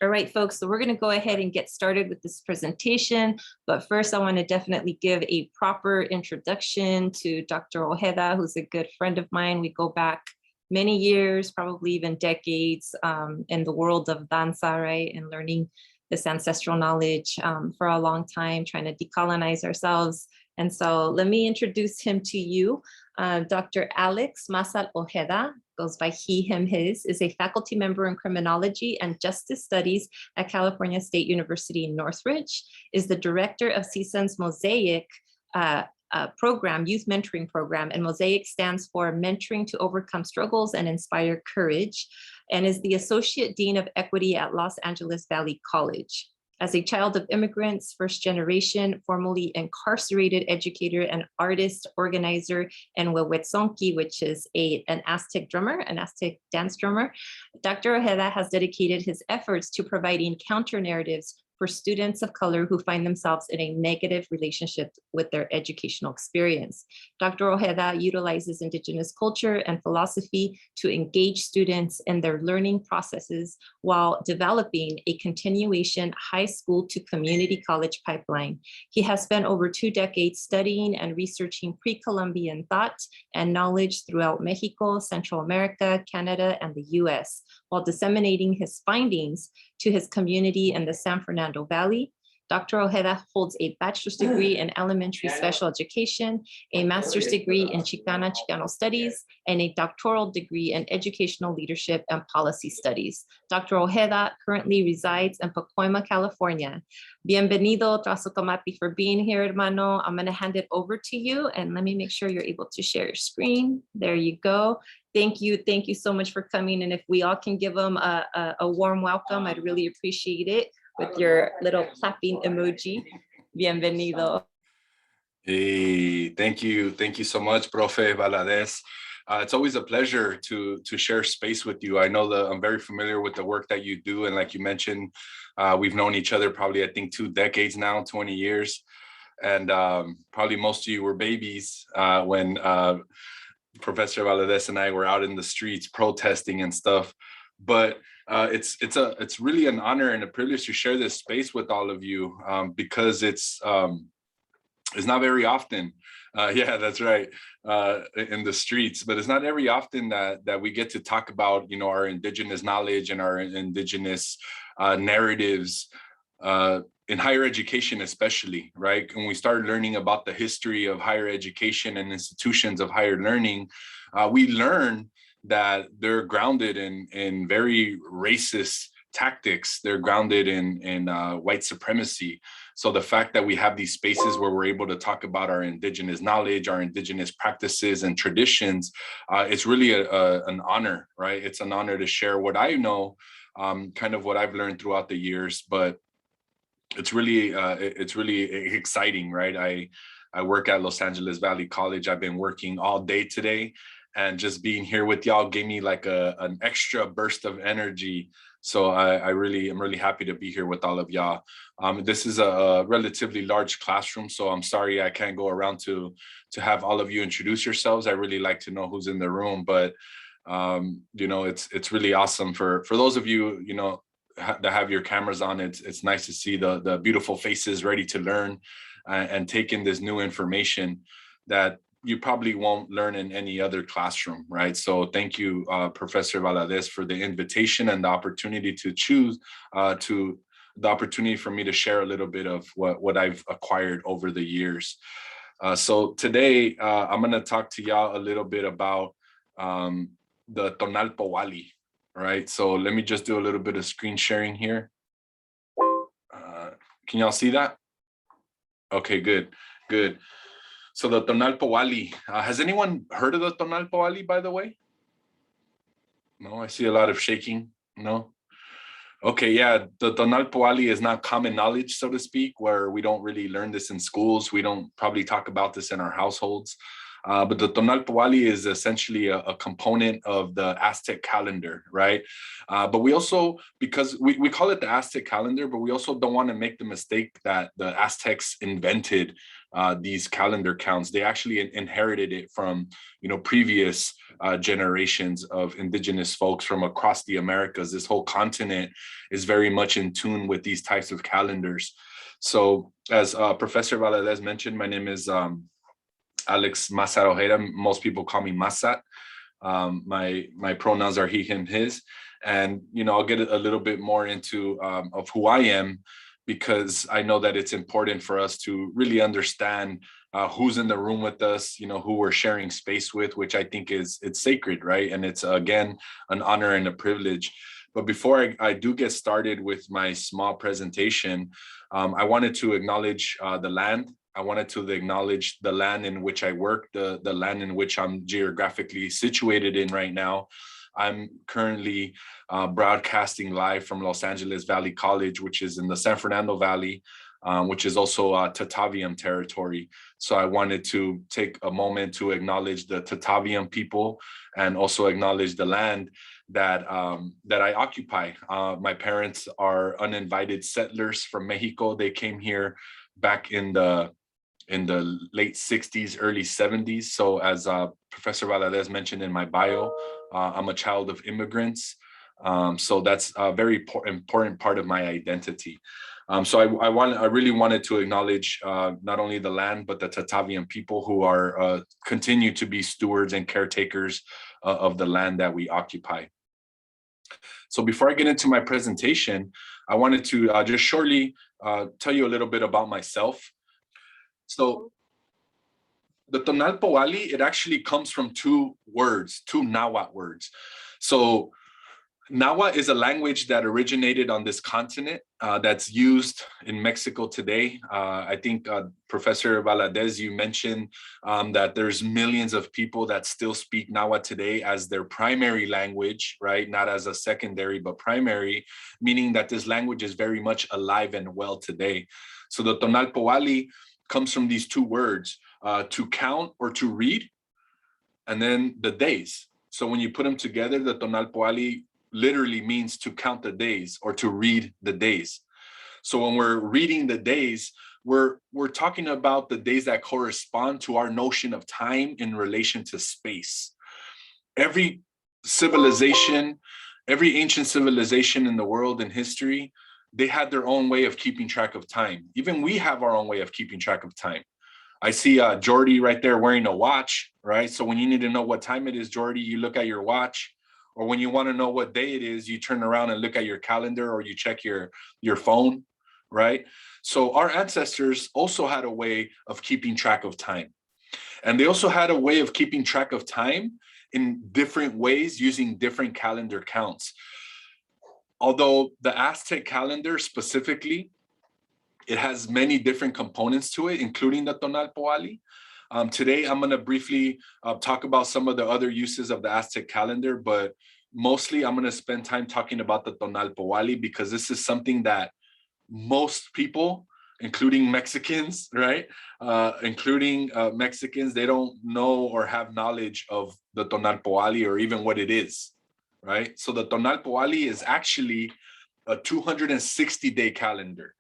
All right, folks, so we're going to go ahead and get started with this presentation. But first, I want to definitely give a proper introduction to Dr. Ojeda, who's a good friend of mine. We go back many years, probably even decades, in the world of danza, right? And learning this ancestral knowledge for a long time, trying to decolonize ourselves. And so let me introduce him to you. Dr. Alex Mazatl Ojeda, goes by he, him, his, is a faculty member in Criminology and Justice Studies at California State University in Northridge, is the director of CSUN's MOSAIC program, youth mentoring program, and MOSAIC stands for Mentoring to Overcome Struggles and Inspire Courage, and is the Associate Dean of Equity at Los Angeles Valley College. As a child of immigrants, first generation, formerly incarcerated educator and artist, organizer, and huehuetzonqui, which is an Aztec drummer, an Aztec dance drummer, Dr. Ojeda has dedicated his efforts to providing counter narratives for students of color who find themselves in a negative relationship with their educational experience. Dr. Ojeda utilizes Indigenous culture and philosophy to engage students in their learning processes while developing a continuation high school to community college pipeline. He has spent over 2 decades studying and researching pre-Columbian thought and knowledge throughout Mexico, Central America, Canada, and the US, while disseminating his findings to his community in the San Fernando Valley. Dr. Ojeda holds a bachelor's degree in elementary special education, a master's degree in Chicana studies, and a doctoral degree in educational leadership and policy studies. Dr. Ojeda currently resides in Pacoima, California. Bienvenido, Trazucamati, for being here, hermano. I'm gonna hand it over to you, and let me make sure you're able to share your screen. There you go. Thank you so much for coming, and if we all can give them a warm welcome, I'd really appreciate it with your little clapping emoji. Bienvenido. Hey, thank you so much, Profe Valadez. It's always a pleasure to share space with you. I know that I'm very familiar with the work that you do, and like you mentioned, we've known each other probably, I think, 2 decades now, 20 years, and probably most of you were babies when Professor Valadez and I were out in the streets protesting and stuff. But it's really an honor and a privilege to share this space with all of you, because it's not very often, yeah, that's right, in the streets, but it's not very often that we get to talk about, you know, our Indigenous knowledge and our Indigenous narratives in higher education, especially, right? When we start learning about the history of higher education and institutions of higher learning, we learn that they're grounded in very racist tactics. They're grounded in white supremacy. So the fact that we have these spaces where we're able to talk about our Indigenous knowledge, our Indigenous practices and traditions, it's really an honor, right? It's an honor to share what I know, kind of what I've learned throughout the years, but it's really exciting, right? I work at Los Angeles Valley College. I've been working all day today, and just being here with y'all gave me like an extra burst of energy. So I'm really happy to be here with all of y'all. This is a relatively large classroom, so I'm sorry I can't go around to have all of you introduce yourselves. I really like to know who's in the room, but you know, it's really awesome for those of you, you know, that have your cameras on. It's nice to see the beautiful faces ready to learn and take in this new information that you probably won't learn in any other classroom, right? So thank you, Professor Valadez, for the invitation and the opportunity to the opportunity for me to share a little bit of what I've acquired over the years. So today, I'm gonna talk to y'all a little bit about the Tonalpohualli, right? So let me just do a little bit of screen sharing here. Can y'all see that? Okay, good. So the Tonalpohualli, has anyone heard of the Tonalpohualli, by the way? No, I see a lot of shaking. No? Okay, yeah, the Tonalpohualli is not common knowledge, so to speak, where we don't really learn this in schools. We don't probably talk about this in our households. But the Tonalpohualli is essentially a component of the Aztec calendar, right? But we also, because we call it the Aztec calendar, but we also don't want to make the mistake that the Aztecs invented these calendar counts. They actually inherited it from, previous generations of indigenous folks from across the Americas. This whole continent is very much in tune with these types of calendars. So as Professor Valadez mentioned, my name is Alex Mazatl Ojeda. Most people call me Mazat. My pronouns are he, him, his. And, I'll get a little bit more into of who I am, because I know that it's important for us to really understand who's in the room with us, who we're sharing space with, which I think it's sacred, right? And it's, again, an honor and a privilege. But before I do get started with my small presentation, I wanted to acknowledge the land. I wanted to acknowledge the land in which I work, the land in which I'm geographically situated in right now. I'm currently broadcasting live from Los Angeles Valley College, which is in the San Fernando Valley, which is also Tataviam territory. So I wanted to take a moment to acknowledge the Tataviam people and also acknowledge the land that I occupy. My parents are uninvited settlers from Mexico. They came here back in the late 60s, early 70s. So as Professor Valadez mentioned in my bio, I'm a child of immigrants. So that's a very important part of my identity. So I really wanted to acknowledge not only the land, but the Tataviam people who are continue to be stewards and caretakers of the land that we occupy. So before I get into my presentation, I wanted to just shortly tell you a little bit about myself. So the Tonalpohualli, it actually comes from two Nahuatl words. So Nahuatl is a language that originated on this continent that's used in Mexico today. I think Professor Valadez, you mentioned that there's millions of people that still speak Nahuatl today as their primary language, right? Not as a secondary, but primary, meaning that this language is very much alive and well today. So the Tonalpohualli comes from these two words, to count or to read, and then the days. So when you put them together, the Tonalpohualli literally means to count the days or to read the days. So when we're reading the days, we're talking about the days that correspond to our notion of time in relation to space. Every civilization, every ancient civilization in the world in history, they had their own way of keeping track of time. Even we have our own way of keeping track of time. I see Jordy right there wearing a watch, right? So when you need to know what time it is, Jordy, you look at your watch. Or when you want to know what day it is, you turn around and look at your calendar, or you check your phone, right? So our ancestors also had a way of keeping track of time. And they also had a way of keeping track of time in different ways using different calendar counts. Although the Aztec calendar specifically, it has many different components to it, including the Tonalpohualli. Today, I'm going to briefly talk about some of the other uses of the Aztec calendar, but mostly I'm going to spend time talking about the Tonalpohualli because this is something that most people, including Mexicans, right? Mexicans, they don't know or have knowledge of the Tonalpohualli or even what it is, right? So the Tonalpohualli is actually a 260-day calendar.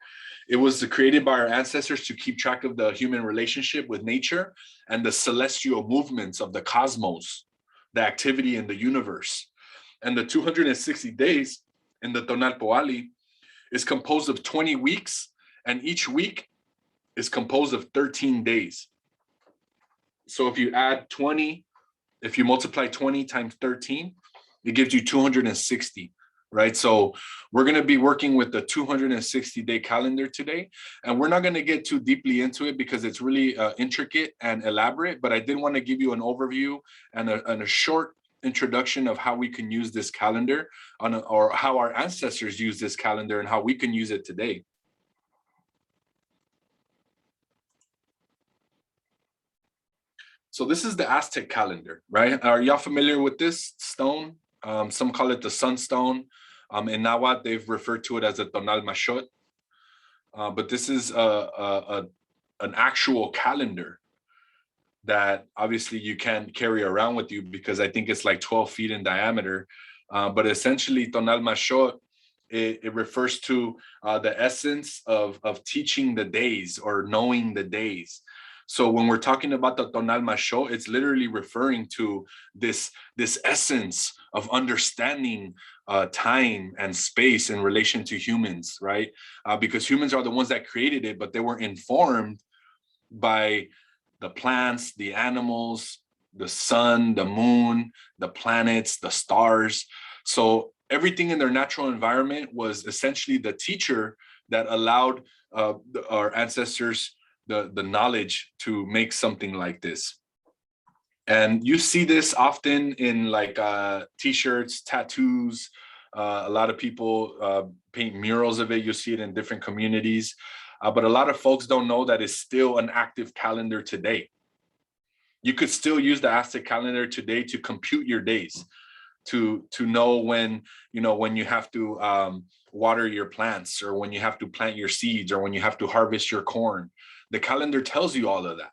It was created by our ancestors to keep track of the human relationship with nature and the celestial movements of the cosmos, the activity in the universe. And the 260 days in the Tonalpohualli is composed of 20 weeks, and each week is composed of 13 days. So if you add 20, if you multiply 20 times 13, it gives you 260. Right. So we're going to be working with the 260-day calendar today, and we're not going to get too deeply into it because it's really intricate and elaborate. But I did want to give you an overview and a short introduction of how we can use this calendar or how our ancestors use this calendar and how we can use it today. So this is the Aztec calendar, right? Are y'all familiar with this stone? Some call it the sunstone. In Nahuatl, they've referred to it as a Tonal Mashot. But this is an actual calendar that obviously you can't carry around with you because I think it's like 12 feet in diameter. But essentially, Tonal Macho, it refers to the essence of teaching the days or knowing the days. So when we're talking about the Tonal Macho, it's literally referring to this essence of understanding time and space in relation to humans, right? Because humans are the ones that created it, but they were informed by the plants, the animals, the sun, the moon, the planets, the stars. So everything in their natural environment was essentially the teacher that allowed our ancestors the knowledge to make something like this. And you see this often in like t-shirts, tattoos. A lot of people paint murals of it. You see it in different communities. But a lot of folks don't know that it's still an active calendar today. You could still use the Aztec calendar today to compute your days, to know when, you know, when you have to water your plants, or when you have to plant your seeds, or when you have to harvest your corn. The calendar tells you all of that,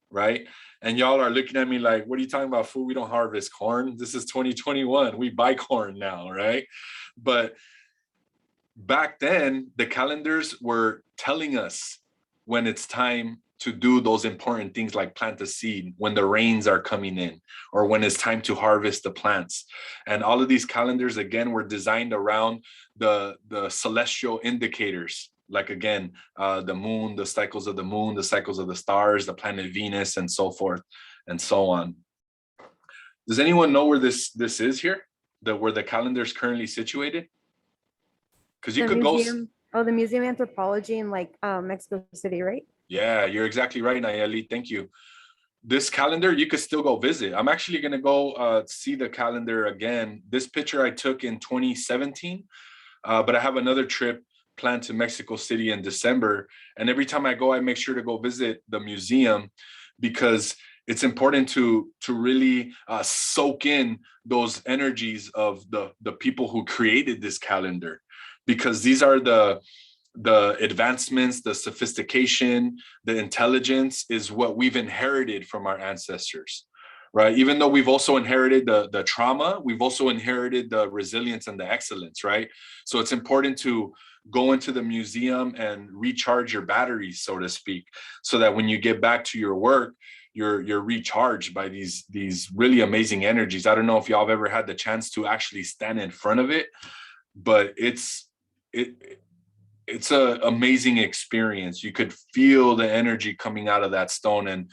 right? And y'all are looking at me like, what are you talking about, fool? We don't harvest corn. This is 2021. We buy corn now, right? But back then, the calendars were telling us when it's time to do those important things like plant a seed, when the rains are coming in, or when it's time to harvest the plants. And all of these calendars, again, were designed around the celestial indicators, like, again, the moon, the cycles of the moon, the cycles of the stars, the planet Venus, and so forth and so on. Does anyone know where this is here? Where the calendar is currently situated? Because you could go. Oh, the Museum of Anthropology in like Mexico City, right? Yeah, you're exactly right, Nayeli. Thank you. This calendar, you could still go visit. I'm actually going to go see the calendar again. This picture I took in 2017, but I have another trip planned to Mexico City in December. And every time I go, I make sure to go visit the museum, because it's important to really soak in those energies of the people who created this calendar, because these are the advancements, the sophistication, the intelligence is what we've inherited from our ancestors, right? Even though we've also inherited the trauma, we've also inherited the resilience and the excellence, right? So it's important to go into the museum and recharge your batteries, so to speak, so that when you get back to your work, you're recharged by these really amazing energies. I don't know if y'all have ever had the chance to actually stand in front of it, but it's an amazing experience. You could feel the energy coming out of that stone, and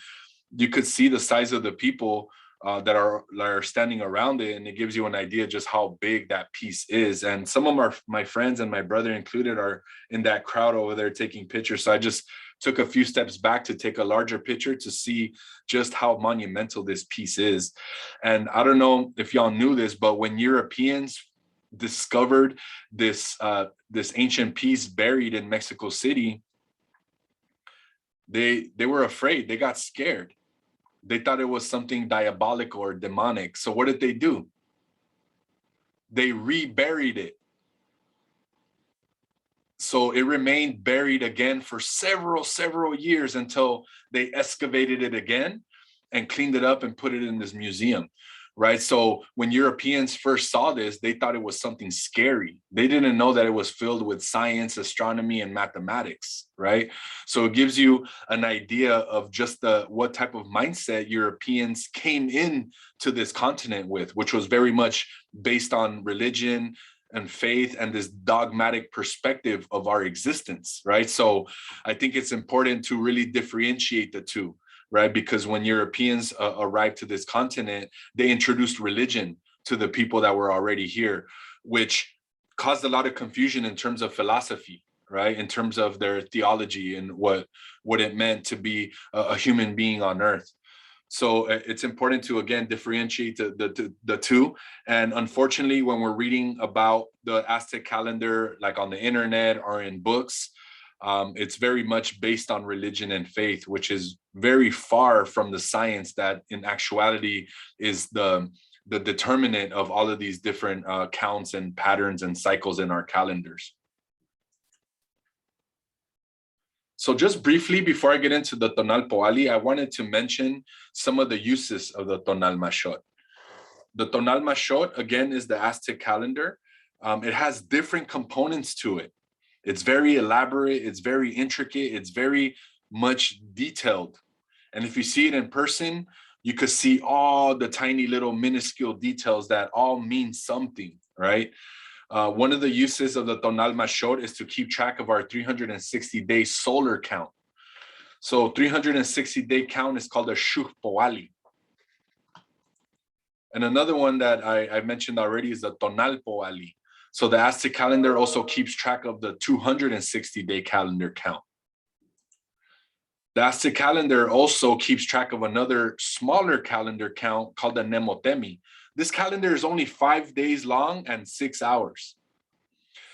you could see the size of the people that are standing around it, and it gives you an idea just how big that piece is. And some of my friends, and my brother included, are in that crowd over there taking pictures. So I just took a few steps back to take a larger picture to see just how monumental this piece is. And I don't know if y'all knew this, but when Europeans discovered this ancient piece buried in Mexico City, they were afraid. They got scared. They thought it was something diabolical or demonic. So what did they do? They reburied it. So it remained buried again for several years until they excavated it again and cleaned it up and put it in this museum, right? So when Europeans first saw this, they thought it was something scary. They didn't know that it was filled with science, astronomy, and mathematics, right? So it gives you an idea of just what type of mindset Europeans came in to this continent with, which was very much based on religion and faith and this dogmatic perspective of our existence, right? So I think it's important to really differentiate the two, right? Because when Europeans arrived to this continent, they introduced religion to the people that were already here, which caused a lot of confusion in terms of philosophy, right? In terms of their theology and what it meant to be a human being on earth. So it's important to, again, differentiate the two. And unfortunately, when we're reading about the Aztec calendar, like on the internet or in books, it's very much based on religion and faith, which is very far from the science that in actuality is the determinant of all of these different counts and patterns and cycles in our calendars. So just briefly, before I get into the Tonalpohualli, I wanted to mention some of the uses of the Tonal Mashot. The Tonal Mashot, again, is the Aztec calendar. It has different components to it. It's very elaborate, it's very intricate, it's very much detailed. And if you see it in person, you could see all the tiny little minuscule details that all mean something, right? One of the uses of the Tonal Mashot is to keep track of our 360-day solar count. So 360-day count is called a huehuetzonqui. And another one that I mentioned already is the Tonalpohualli. So the Aztec calendar also keeps track of the 260-day calendar count. The Aztec calendar also keeps track of another smaller calendar count called the Nemotemi. This calendar is only 5 days long and 6 hours.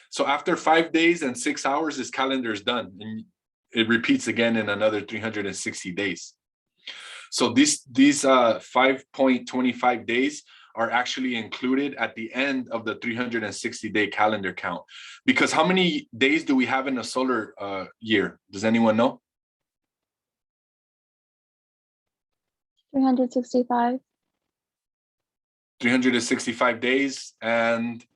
So after 5 days and 6 hours, this calendar is done. And it repeats again in another 360 days. So these 5.25 days are actually included at the end of the 360-day calendar count. Because how many days do we have in a solar year? Does anyone know? 365. 365 days and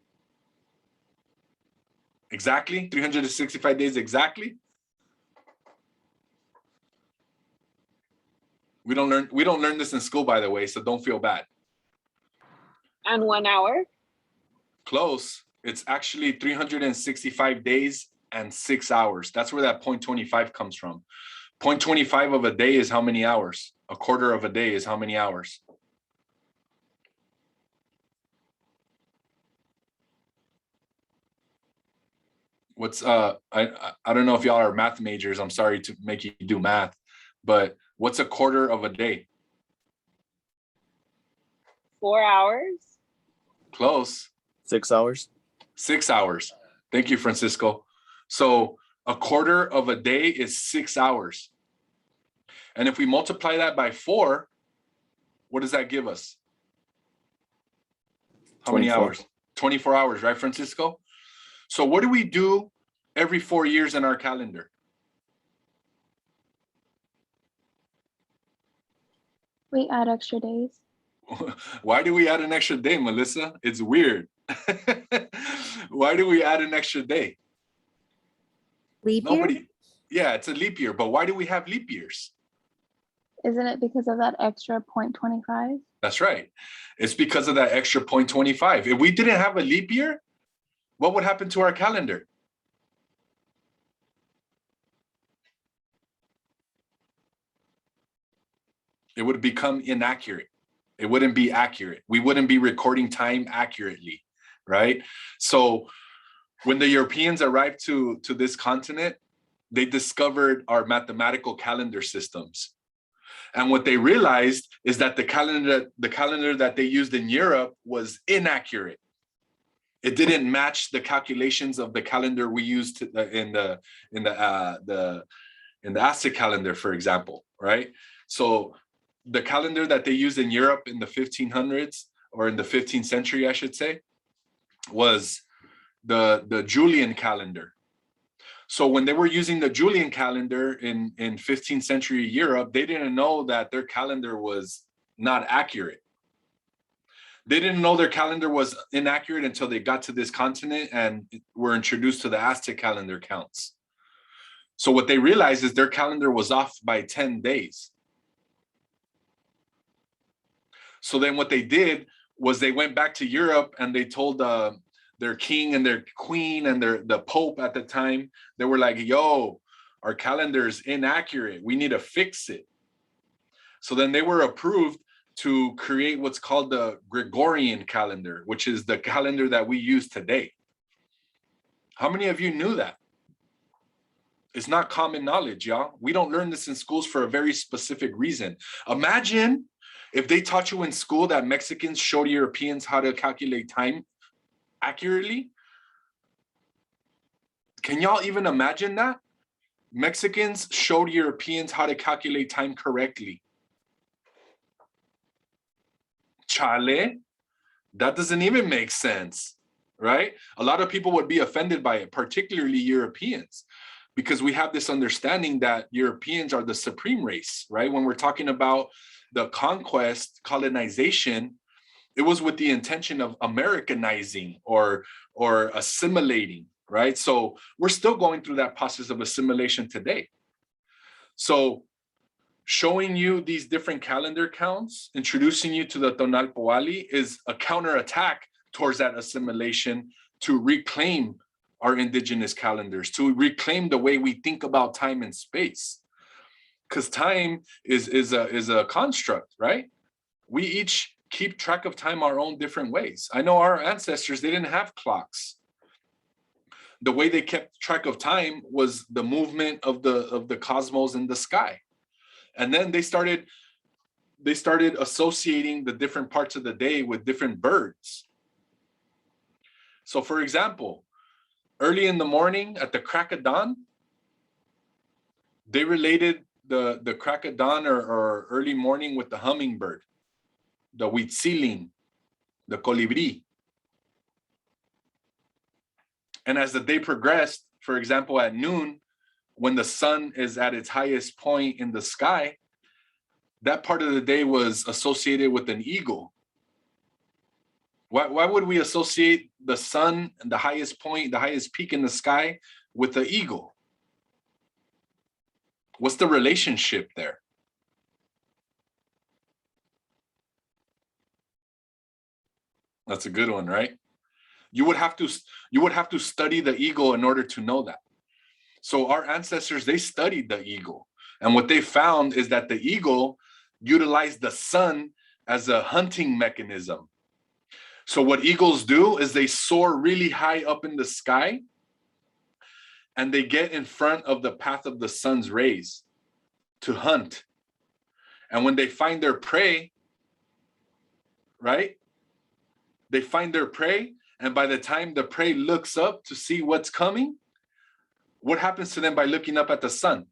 exactly 365 days exactly. We don't learn this in school, by the way, so don't feel bad. And 1 hour? Close. It's actually 365 days and 6 hours. That's where that 0.25 comes from. 0.25 of a day is how many hours? A quarter of a day is how many hours? What's I don't know if y'all are math majors. I'm sorry to make you do math, but what's a quarter of a day? 4 hours? Close. 6 hours. 6 hours. Thank you, Francisco. So a quarter of a day is 6 hours. And if we multiply that by 4, what does that give us? How many 24. hours? 24 hours, right, Francisco? So what do we do every 4 years in our calendar? We add extra days. Why do we add an extra day, Melissa? It's weird. Why do we add an extra day? Leap year? Nobody. Yeah, it's a leap year, but why do we have leap years? Isn't it because of that extra 0.25? That's right. It's because of that extra 0.25. If we didn't have a leap year, what would happen to our calendar? It would become inaccurate. It wouldn't be accurate. We wouldn't be recording time accurately, right? So when the Europeans arrived to this continent, they discovered our mathematical calendar systems. And what they realized is that the calendar that they used in Europe was inaccurate. It didn't match the calculations of the calendar we used in the Aztec calendar, for example, right? So the calendar that they used in Europe in the 1500s, or in the 15th century, I should say, was the Julian calendar. So when they were using the Julian calendar in 15th century Europe, they didn't know that their calendar was not accurate. They didn't know their calendar was inaccurate until they got to this continent and were introduced to the Aztec calendar counts. So what they realized is their calendar was off by 10 days. So then what they did was they went back to Europe and they told their king and their queen and the Pope at the time, they were like, yo, our calendar is inaccurate. We need to fix it. So then they were approved to create what's called the Gregorian calendar, which is the calendar that we use today. How many of you knew that? It's not common knowledge, y'all. We don't learn this in schools for a very specific reason. Imagine if they taught you in school that Mexicans showed Europeans how to calculate time accurately. Can y'all even imagine that? Mexicans showed Europeans how to calculate time correctly. Chale, that doesn't even make sense, right? A lot of people would be offended by it, particularly Europeans. because we have this understanding that Europeans are the supreme race, right? When we're talking about the conquest, colonization, it was with the intention of Americanizing or assimilating, right? So we're still going through that process of assimilation today. So showing you these different calendar counts, introducing you to the Tonalpohualli is a counterattack towards that assimilation to reclaim our indigenous calendars, to reclaim the way we think about time and space. Because time is a construct, right? We each keep track of time our own different ways. I know our ancestors, they didn't have clocks. The way they kept track of time was the movement of the cosmos in the sky. And then they started associating the different parts of the day with different birds. So for example, early in the morning at the crack of dawn, they related the crack of dawn or early morning with the hummingbird, the huitzilin, the colibri. And as the day progressed, for example, at noon, when the sun is at its highest point in the sky, that part of the day was associated with an eagle. Why would we associate the sun and the highest point, the highest peak in the sky with the eagle? What's the relationship there? That's a good one, right? You would have to study the eagle in order to know that. So our ancestors, they studied the eagle. And what they found is that the eagle utilized the sun as a hunting mechanism. So what eagles do is they soar really high up in the sky and they get in front of the path of the sun's rays to hunt. And when they find their prey, right? They find their prey, and by the time the prey looks up to see what's coming, what happens to them by looking up at the sun?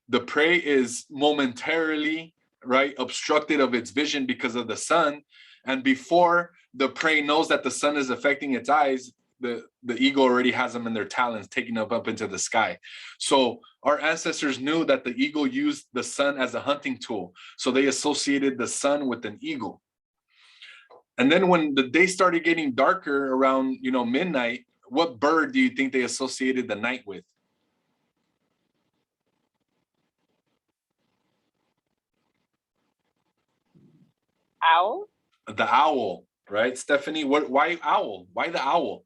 The prey is momentarily, right, obstructed of its vision because of the sun. And before the prey knows that the sun is affecting its eyes, the eagle already has them in their talons, taking them up into the sky. So our ancestors knew that the eagle used the sun as a hunting tool. So they associated the sun with an eagle. And then when the day started getting darker around, midnight, what bird do you think they associated the night with? Owl? The owl, right? Stephanie, why owl? Why the owl?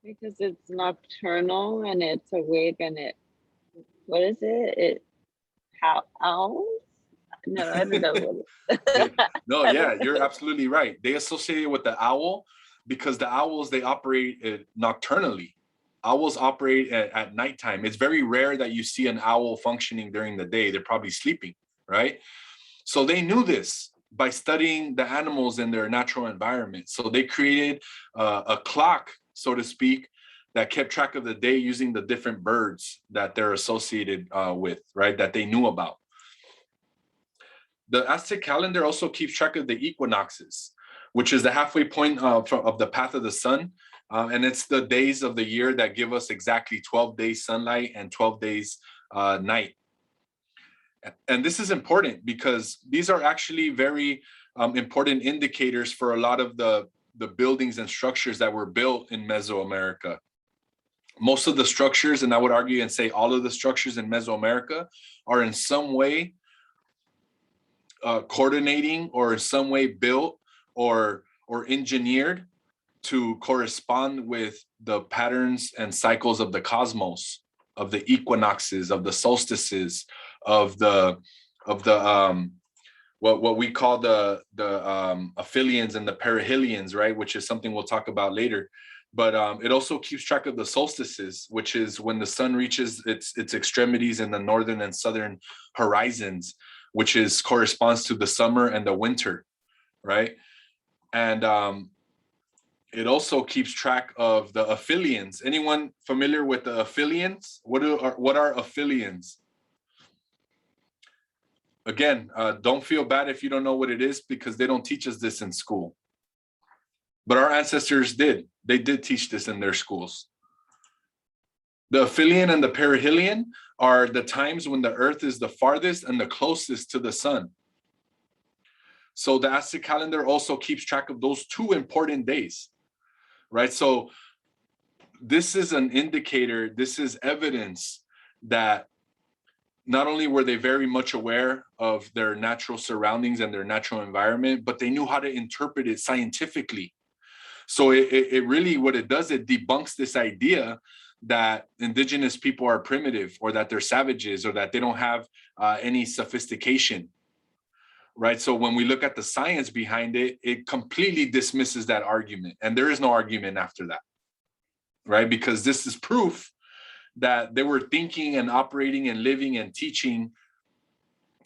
Because it's nocturnal and it's awake and what is it? Owls? No, I don't know. No, yeah, you're absolutely right. They associate it with the owl because the owls, they operate nocturnally. Owls operate at nighttime. It's very rare that you see an owl functioning during the day. They're probably sleeping, right? So they knew this by studying the animals in their natural environment. So they created a clock, so to speak, that kept track of the day using the different birds that they're associated with, right? That they knew about. The Aztec calendar also keeps track of the equinoxes, which is the halfway point of the path of the sun. And it's the days of the year that give us exactly 12 days sunlight and 12 days night. And this is important because these are actually very important indicators for a lot of the buildings and structures that were built in Mesoamerica. Most of the structures, and I would argue and say all of the structures in Mesoamerica are in some way coordinating or in some way built or engineered to correspond with the patterns and cycles of the cosmos, of the equinoxes, of the solstices, of the what we call the aphelions and the perihelions, right? Which is something we'll talk about later. But it also keeps track of the solstices, which is when the sun reaches its extremities in the northern and southern horizons, which corresponds to the summer and the winter, right? And it also keeps track of the aphelions. Anyone familiar with the aphelions? What are aphelions? Again, don't feel bad if you don't know what it is because they don't teach us this in school. But our ancestors did. They did teach this in their schools. The aphelion and the perihelion are the times when the earth is the farthest and the closest to the sun. So the Aztec calendar also keeps track of those two important days, right? So this is an indicator, this is evidence that not only were they very much aware of their natural surroundings and their natural environment, but they knew how to interpret it scientifically. So it really, what it does, it debunks this idea that indigenous people are primitive, or that they're savages, or that they don't have any sophistication, right? So when we look at the science behind it, it completely dismisses that argument. And there is no argument after that, right? Because this is proof that they were thinking and operating and living and teaching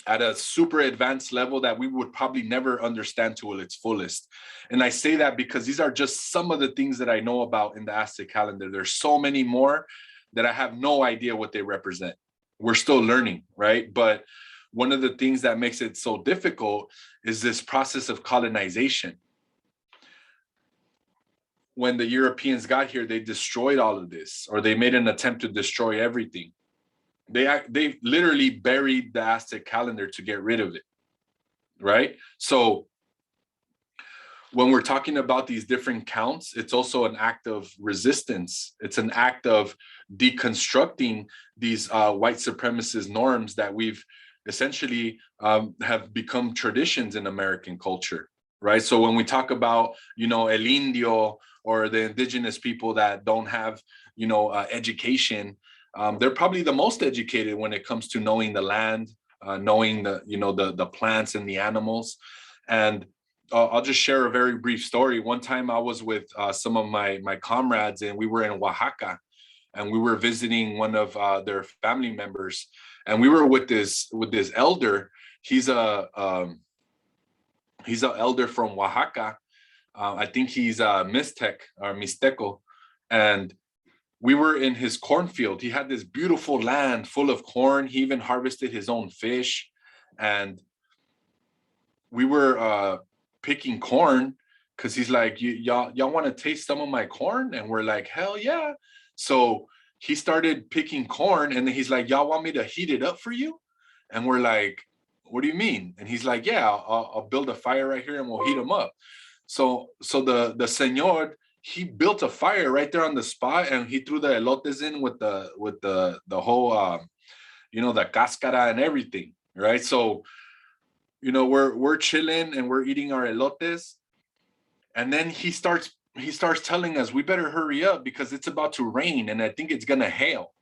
at a super advanced level that we would probably never understand to its fullest. And I say that because these are just some of the things that I know about in the Aztec calendar. There's so many more that I have no idea what they represent. We're still learning, right? But one of the things that makes it so difficult is this process of colonization. When the Europeans got here, they destroyed all of this, or they made an attempt to destroy everything. They literally buried the Aztec calendar to get rid of it, right? So when we're talking about these different counts, it's also an act of resistance. It's an act of deconstructing these white supremacist norms that we've essentially have become traditions in American culture, right? So when we talk about, el indio, or the indigenous people that don't have, education, they're probably the most educated when it comes to knowing the land, knowing the plants and the animals. And I'll just share a very brief story. One time I was with some of my comrades, and we were in Oaxaca, and we were visiting one of their family members, and we were with this elder. He's a elder from Oaxaca. I think he's Mixtec or Mixteco, and we were in his cornfield. He had this beautiful land full of corn. He even harvested his own fish, and we were picking corn because he's like, y'all want to taste some of my corn? And we're like, hell yeah. So he started picking corn, and then he's like, y'all want me to heat it up for you? And we're like, what do you mean? And he's like, yeah, I'll build a fire right here and we'll heat them up. So the señor, he built a fire right there on the spot, and he threw the elotes in with the whole the cáscara and everything, right? So we're chilling and we're eating our elotes, and then he starts telling us we better hurry up because it's about to rain, and I think it's gonna hail.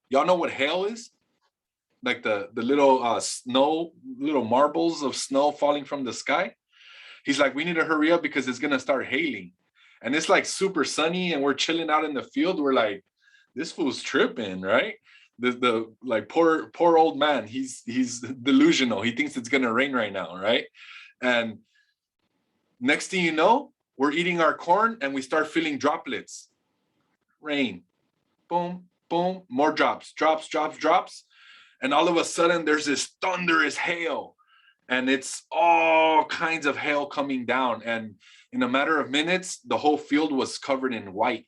Y'all know what hail is? Like the little snow, little marbles of snow falling from the sky. He's like, we need to hurry up because it's gonna start hailing. And it's like super sunny, and we're chilling out in the field. We're like, this fool's tripping, right? The like poor old man, he's delusional. He thinks it's gonna rain right now, right? And next thing you know, we're eating our corn and we start feeling droplets. Rain, boom, boom, more drops. And all of a sudden there's this thunderous hail, and it's all kinds of hail coming down. And in a matter of minutes, the whole field was covered in white.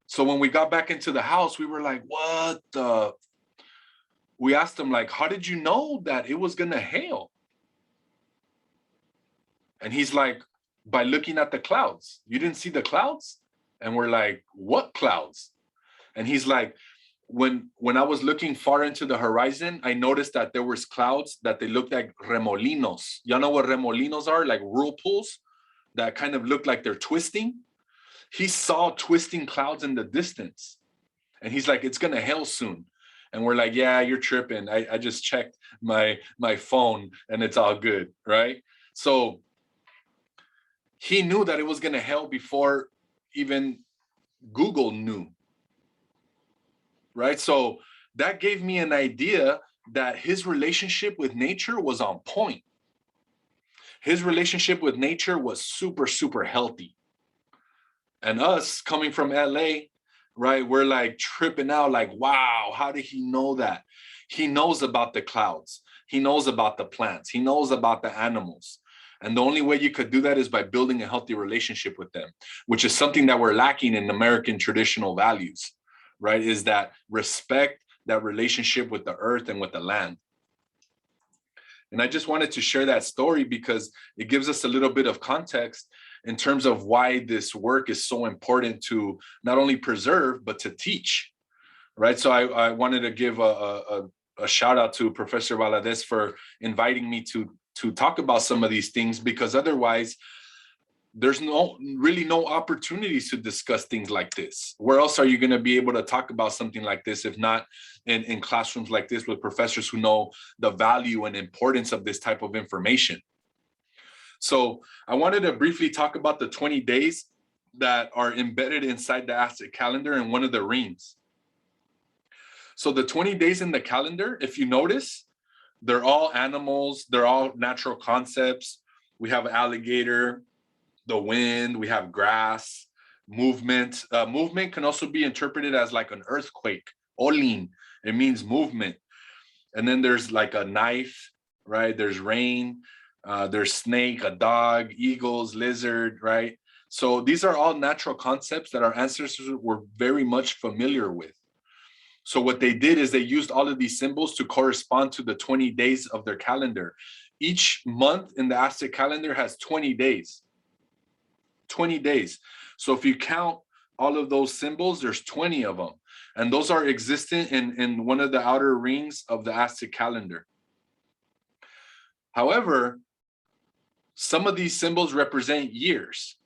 So when we got back into the house, we were like, what the? We asked him, like, how did you know that it was gonna hail? And he's like, by looking at the clouds. You didn't see the clouds? And we're like, what clouds? And he's like, when I was looking far into the horizon, I noticed that there was clouds that they looked like remolinos. Y'all know what remolinos are? Like whirlpools that kind of look like they're twisting. He saw twisting clouds in the distance, and he's like, it's gonna hail soon. And we're like, yeah, you're tripping. I just checked my phone and it's all good, right? So he knew that it was gonna hail before even Google knew. Right? So that gave me an idea that his relationship with nature was on point. His relationship with nature was super, super healthy. And us coming from LA, right? We're like tripping out, like, wow, how did he know that? He knows about the clouds. He knows about the plants. He knows about the animals. And the only way you could do that is by building a healthy relationship with them, which is something that we're lacking in American traditional values, right? Is that respect, that relationship with the earth and with the land. And I just wanted to share that story because it gives us a little bit of context in terms of why this work is so important to not only preserve, but to teach, right? So I wanted to give a shout out to Professor Valadez for inviting me to talk about some of these things, because otherwise there's really no opportunities to discuss things like this. Where else are you going to be able to talk about something like this if not in classrooms like this with professors who know the value and importance of this type of information? So I wanted to briefly talk about the 20 days that are embedded inside the Aztec calendar and one of the rings. So the 20 days in the calendar, if you notice, they're all animals, they're all natural concepts. We have alligator, the wind, we have grass, movement. Movement can also be interpreted as like an earthquake, olin, it means movement. And then there's like a knife, right? There's rain, there's snake, a dog, eagles, lizard, right? So these are all natural concepts that our ancestors were very much familiar with. So what they did is they used all of these symbols to correspond to the 20 days of their calendar. Each month in the Aztec calendar has 20 days. 20 days. So if you count all of those symbols, there's 20 of them. And those are existent in one of the outer rings of the Aztec calendar. However, some of these symbols represent years.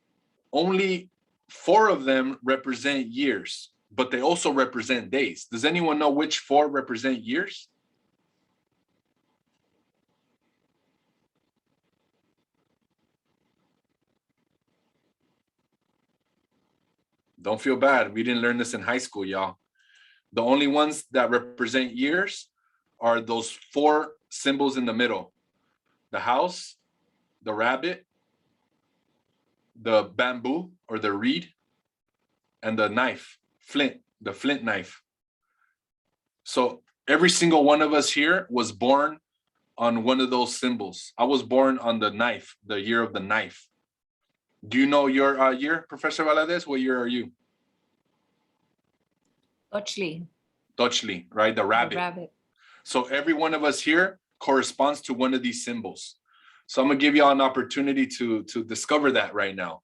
Only 4 of them represent years, but they also represent days. Does anyone know which 4 represent years? Don't feel bad. We didn't learn this in high school, y'all. The only ones that represent years are those 4 symbols in the middle. The house, the rabbit, the bamboo or the reed, and the knife, flint, the flint knife. So every single one of us here was born on one of those symbols. I was born on the knife, the year of the knife. Do you know your year, Professor Valadez? What year are you? Ochli, Tochli, right? The the rabbit. rabbit. So every one of us here corresponds to one of these symbols. So I'm gonna give y'all an opportunity to discover that right now.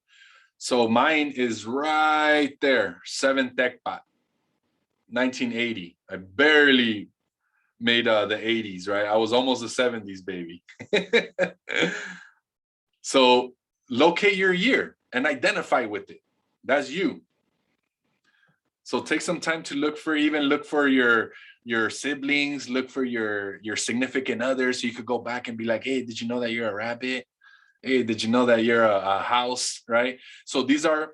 So mine is right there, 7 Tecpat, 1980. I barely made the 80s, right? I was almost a 70s baby. So locate your year and identify with it. That's you. So take some time to look for your siblings, look for your significant others. So you could go back and be like, hey, did you know that you're a rabbit? Hey, did you know that you're a house, right? So these are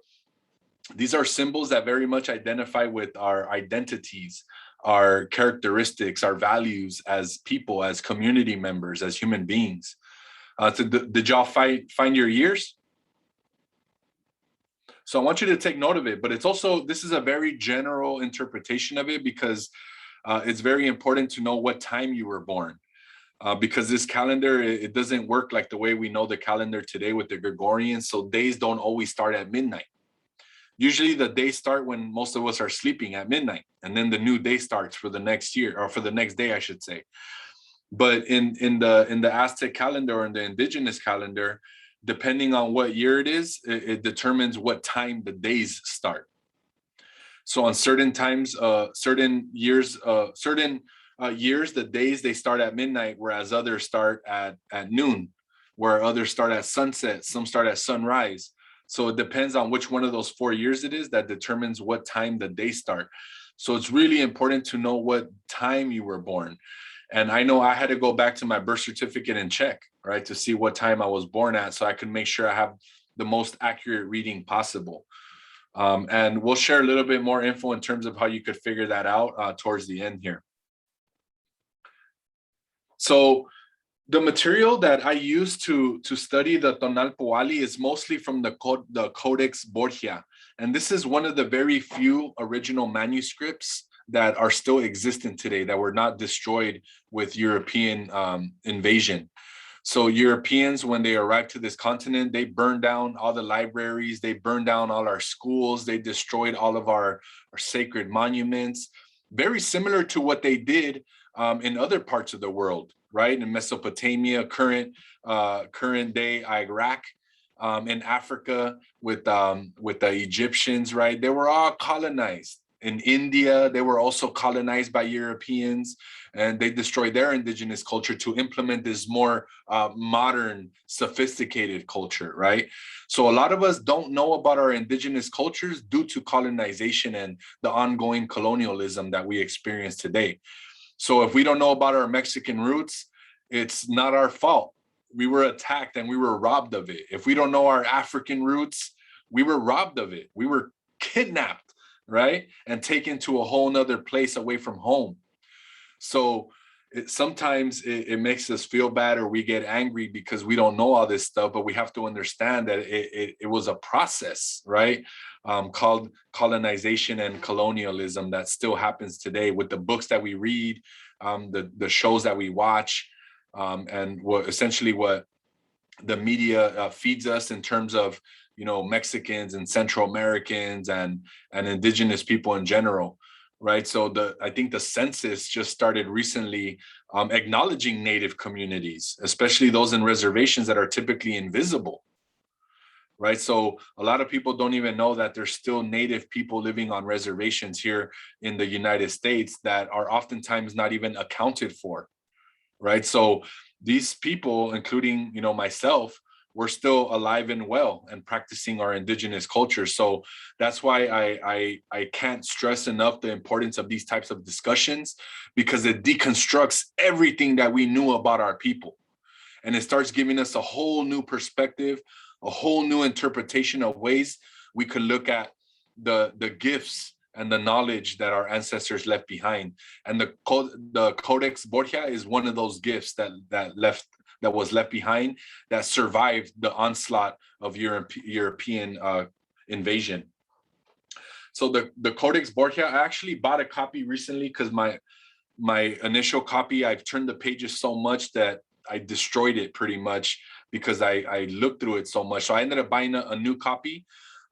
symbols that very much identify with our identities, our characteristics, our values as people, as community members, as human beings. So did y'all find your years? So I want you to take note of it, but it's also, this is a very general interpretation of it because it's very important to know what time you were born. Because this calendar, it doesn't work like the way we know the calendar today with the Gregorian. So days don't always start at midnight. Usually the days start when most of us are sleeping at midnight, and then the new day starts for the next year, or for the next day, I should say. But in the Aztec calendar or in the Indigenous calendar, depending on what year it is, it determines what time the days start. So on certain times, certain years, the days, they start at midnight, whereas others start at noon, where others start at sunset, some start at sunrise. So it depends on which one of those 4 years it is that determines what time the days start. So it's really important to know what time you were born. And I know I had to go back to my birth certificate and check, right, to see what time I was born at, so I can make sure I have the most accurate reading possible. And we'll share a little bit more info in terms of how you could figure that out towards the end here. So the material that I use to study the Tonalpohualli is mostly from the Codex Borgia. And this is one of the very few original manuscripts that are still existent today, that were not destroyed with European invasion. So Europeans, when they arrived to this continent, they burned down all the libraries, they burned down all our schools, they destroyed all of our sacred monuments, very similar to what they did in other parts of the world, right? In Mesopotamia, current day Iraq, in Africa with the Egyptians, right? They were all colonized. In India, they were also colonized by Europeans, and they destroyed their indigenous culture to implement this more modern, sophisticated culture, right? So a lot of us don't know about our indigenous cultures due to colonization and the ongoing colonialism that we experience today. So if we don't know about our Mexican roots, it's not our fault. We were attacked and we were robbed of it. If we don't know our African roots, we were robbed of it. We were kidnapped, right? And taken to a whole nother place away from home. So sometimes it makes us feel bad, or we get angry because we don't know all this stuff, but we have to understand that it was a process, right? Called colonization and colonialism that still happens today with the books that we read, the shows that we watch, and what the media feeds us in terms of, you know, Mexicans and Central Americans and indigenous people in general, right? So I think the census just started recently acknowledging Native communities, especially those in reservations that are typically invisible, right? So a lot of people don't even know that there's still Native people living on reservations here in the United States that are oftentimes not even accounted for, right? So these people, including, you know, myself, we're still alive and well and practicing our indigenous culture. So that's why I can't stress enough the importance of these types of discussions, because it deconstructs everything that we knew about our people. And it starts giving us a whole new perspective, a whole new interpretation of ways we could look at the gifts and the knowledge that our ancestors left behind. And the Codex Borgia is one of those gifts that was left behind, that survived the onslaught of European invasion. So the Codex Borgia, I actually bought a copy recently because my initial copy, I've turned the pages so much that I destroyed it pretty much because I looked through it so much. So I ended up buying a new copy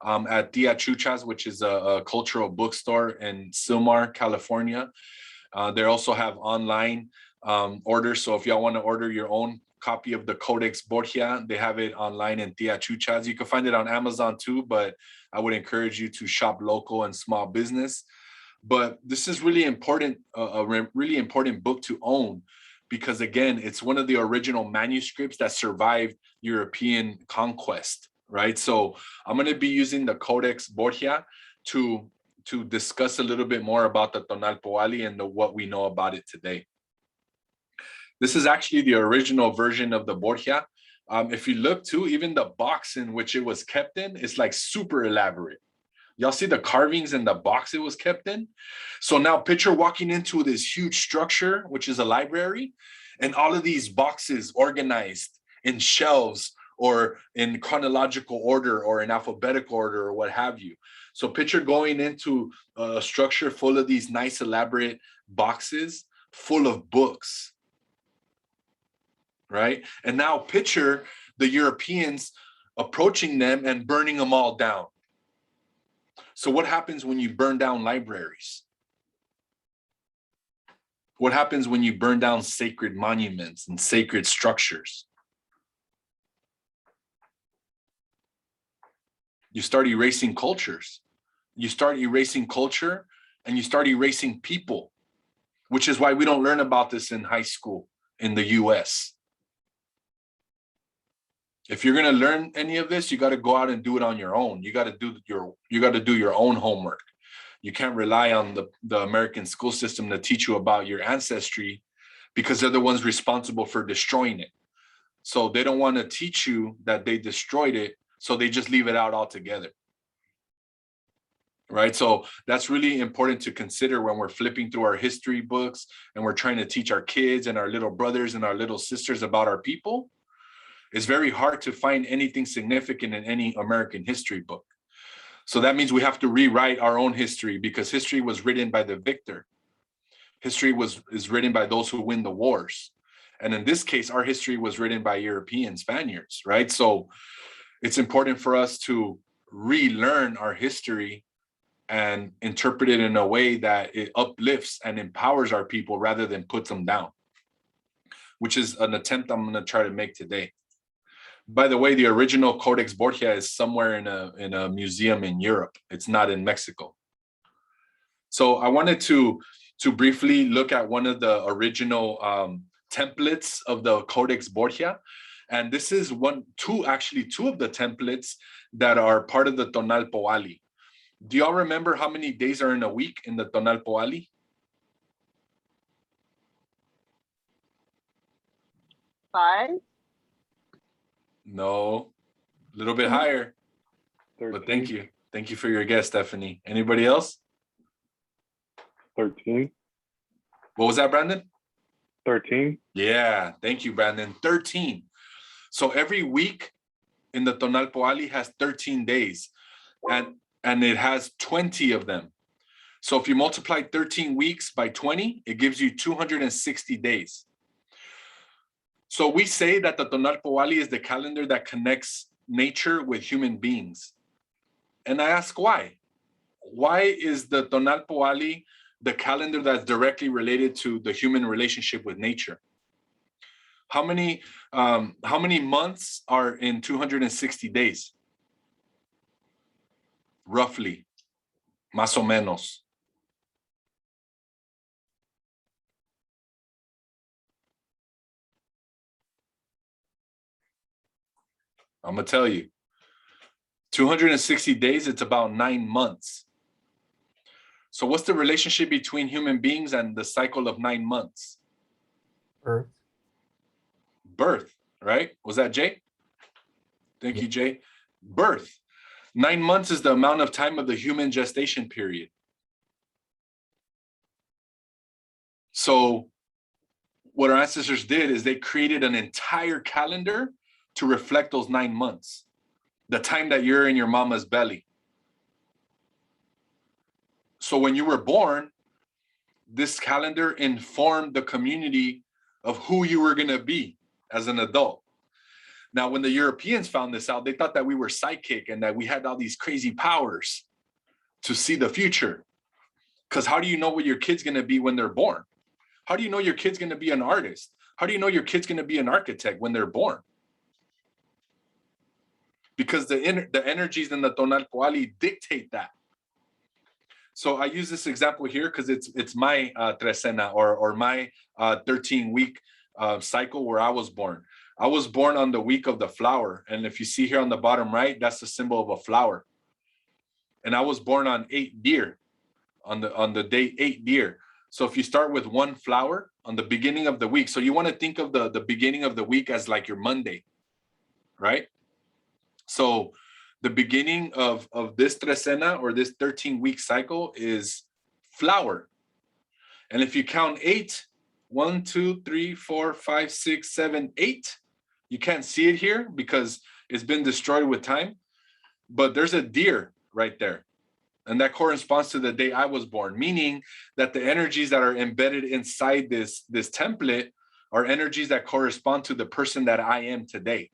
at Tia Chucha's, which is a cultural bookstore in Silmar, California. They also have online orders. So if y'all want to order your own copy of the Codex Borgia, they have it online in Tia Chucha's. You can find it on Amazon too, but I would encourage you to shop local and small business. But this is really important, a really important book to own, because again, it's one of the original manuscripts that survived European conquest, right? So I'm going to be using the Codex Borgia to discuss a little bit more about the Tonalpohualli and what we know about it today. This is actually the original version of the Borgia. If you look too, even the box in which it was kept in is like super elaborate. Y'all see the carvings in the box it was kept in? So now picture walking into this huge structure, which is a library, and all of these boxes organized in shelves or in chronological order or in alphabetical order or what have you. So picture going into a structure full of these nice elaborate boxes full of books, right? And now picture the Europeans approaching them and burning them all down. So what happens when you burn down libraries? What happens when you burn down sacred monuments and sacred structures? You start erasing cultures. You start erasing culture and you start erasing people, which is why we don't learn about this in high school in the US. If you're going to learn any of this, you got to go out and do it on your own. You got to do your own homework. You can't rely on the American school system to teach you about your ancestry, because they're the ones responsible for destroying it. So they don't want to teach you that they destroyed it, so they just leave it out altogether. Right? So that's really important to consider when we're flipping through our history books and we're trying to teach our kids and our little brothers and our little sisters about our people. It's very hard to find anything significant in any American history book. So that means we have to rewrite our own history, because history was written by the victor. History is written by those who win the wars. And in this case, our history was written by European Spaniards, right? So it's important for us to relearn our history and interpret it in a way that it uplifts and empowers our people rather than puts them down, which is an attempt I'm going to try to make today. By the way, the original Codex Borgia is somewhere in a museum in Europe. It's not in Mexico. So I wanted to briefly look at one of the original templates of the Codex Borgia. And this is two of the templates that are part of the Tonalpohualli. Do y'all remember how many days are in a week in the Tonalpohualli? Five? No, a little bit higher. 13. But thank you. Thank you for your guess, Stephanie. Anybody else? 13. What was that, Brandon? 13. Yeah, thank you, Brandon. 13. So every week in the Tonalpohualli has 13 days, and it has 20 of them. So if you multiply 13 weeks by 20, it gives you 260 days. So we say that the Tonalpohualli is the calendar that connects nature with human beings. And I ask why? Why is the Tonalpohualli the calendar that's directly related to the human relationship with nature? How many months are in 260 days? Roughly, más o menos. I'm gonna tell you, 260 days, it's about 9 months. So what's the relationship between human beings and the cycle of 9 months? Birth, right? Was that Jay? Thank you, Jay. Birth. 9 months is the amount of time of the human gestation period. So what our ancestors did is they created an entire calendar to reflect those 9 months, the time that you're in your mama's belly. So when you were born, this calendar informed the community of who you were gonna be as an adult. Now, when the Europeans found this out, they thought that we were psychic and that we had all these crazy powers to see the future. Because how do you know what your kid's gonna be when they're born? How do you know your kid's gonna be an artist? How do you know your kid's gonna be an architect when they're born? Because the energies in the Tonalpohualli dictate that. So I use this example here because it's my trecena or my 13-week cycle where I was born. I was born on the week of the flower. And if you see here on the bottom right, that's the symbol of a flower. And I was born on 8 deer, on the day 8 deer. So if you start with 1 flower on the beginning of the week, so you want to think of the beginning of the week as like your Monday, right? So the beginning of this trecena or this 13-week cycle is flower. And if you count 8, 1, 2, 3, 4, 5, 6, 7, 8, you can't see it here because it's been destroyed with time, but there's a deer right there. And that corresponds to the day I was born, meaning that the energies that are embedded inside this template are energies that correspond to the person that I am today.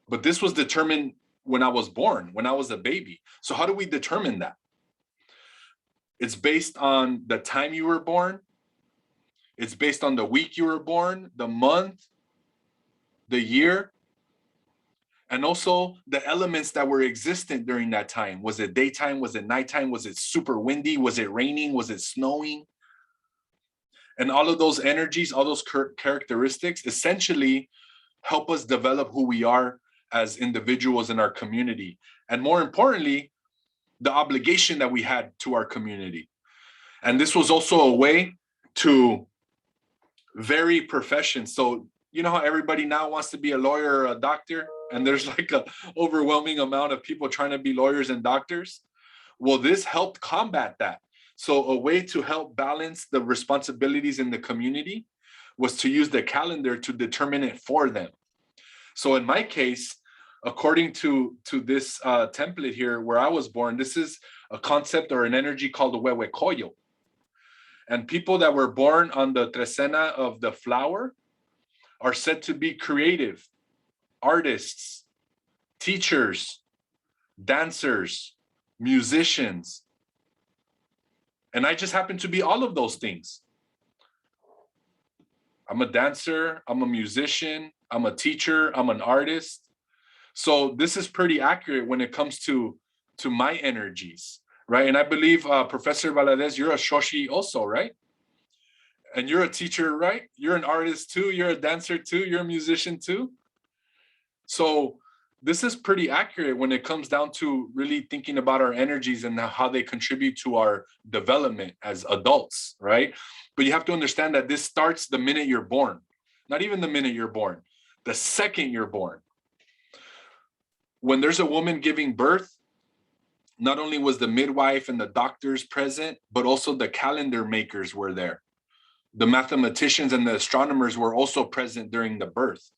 But this was determined when I was born, when I was a baby. So how do we determine that? It's based on the time you were born. It's based on the week you were born, the month, the year, and also the elements that were existent during that time. Was it daytime? Was it nighttime? Was it super windy? Was it raining? Was it snowing? And all of those energies, all those characteristics essentially help us develop who we are as individuals in our community. And more importantly, the obligation that we had to our community. And this was also a way to vary professions. So you know how everybody now wants to be a lawyer or a doctor, and there's like a overwhelming amount of people trying to be lawyers and doctors? Well, this helped combat that. So a way to help balance the responsibilities in the community was to use the calendar to determine it for them. So in my case, according to this template here where I was born, this is a concept or an energy called the huehuetzonqui. And people that were born on the trecena of the flower are said to be creative, artists, teachers, dancers, musicians. And I just happen to be all of those things. I'm a dancer, I'm a musician, I'm a teacher, I'm an artist. So this is pretty accurate when it comes to my energies, right? And I believe Professor Valadez, you're a Xochi also, right? And you're a teacher, right? You're an artist too, you're a dancer too, you're a musician too. So this is pretty accurate when it comes down to really thinking about our energies and how they contribute to our development as adults, right? But you have to understand that this starts the minute you're born, not even the minute you're born, the second you're born. When there's a woman giving birth, not only was the midwife and the doctors present, but also the calendar makers were there. The mathematicians and the astronomers were also present during the birth.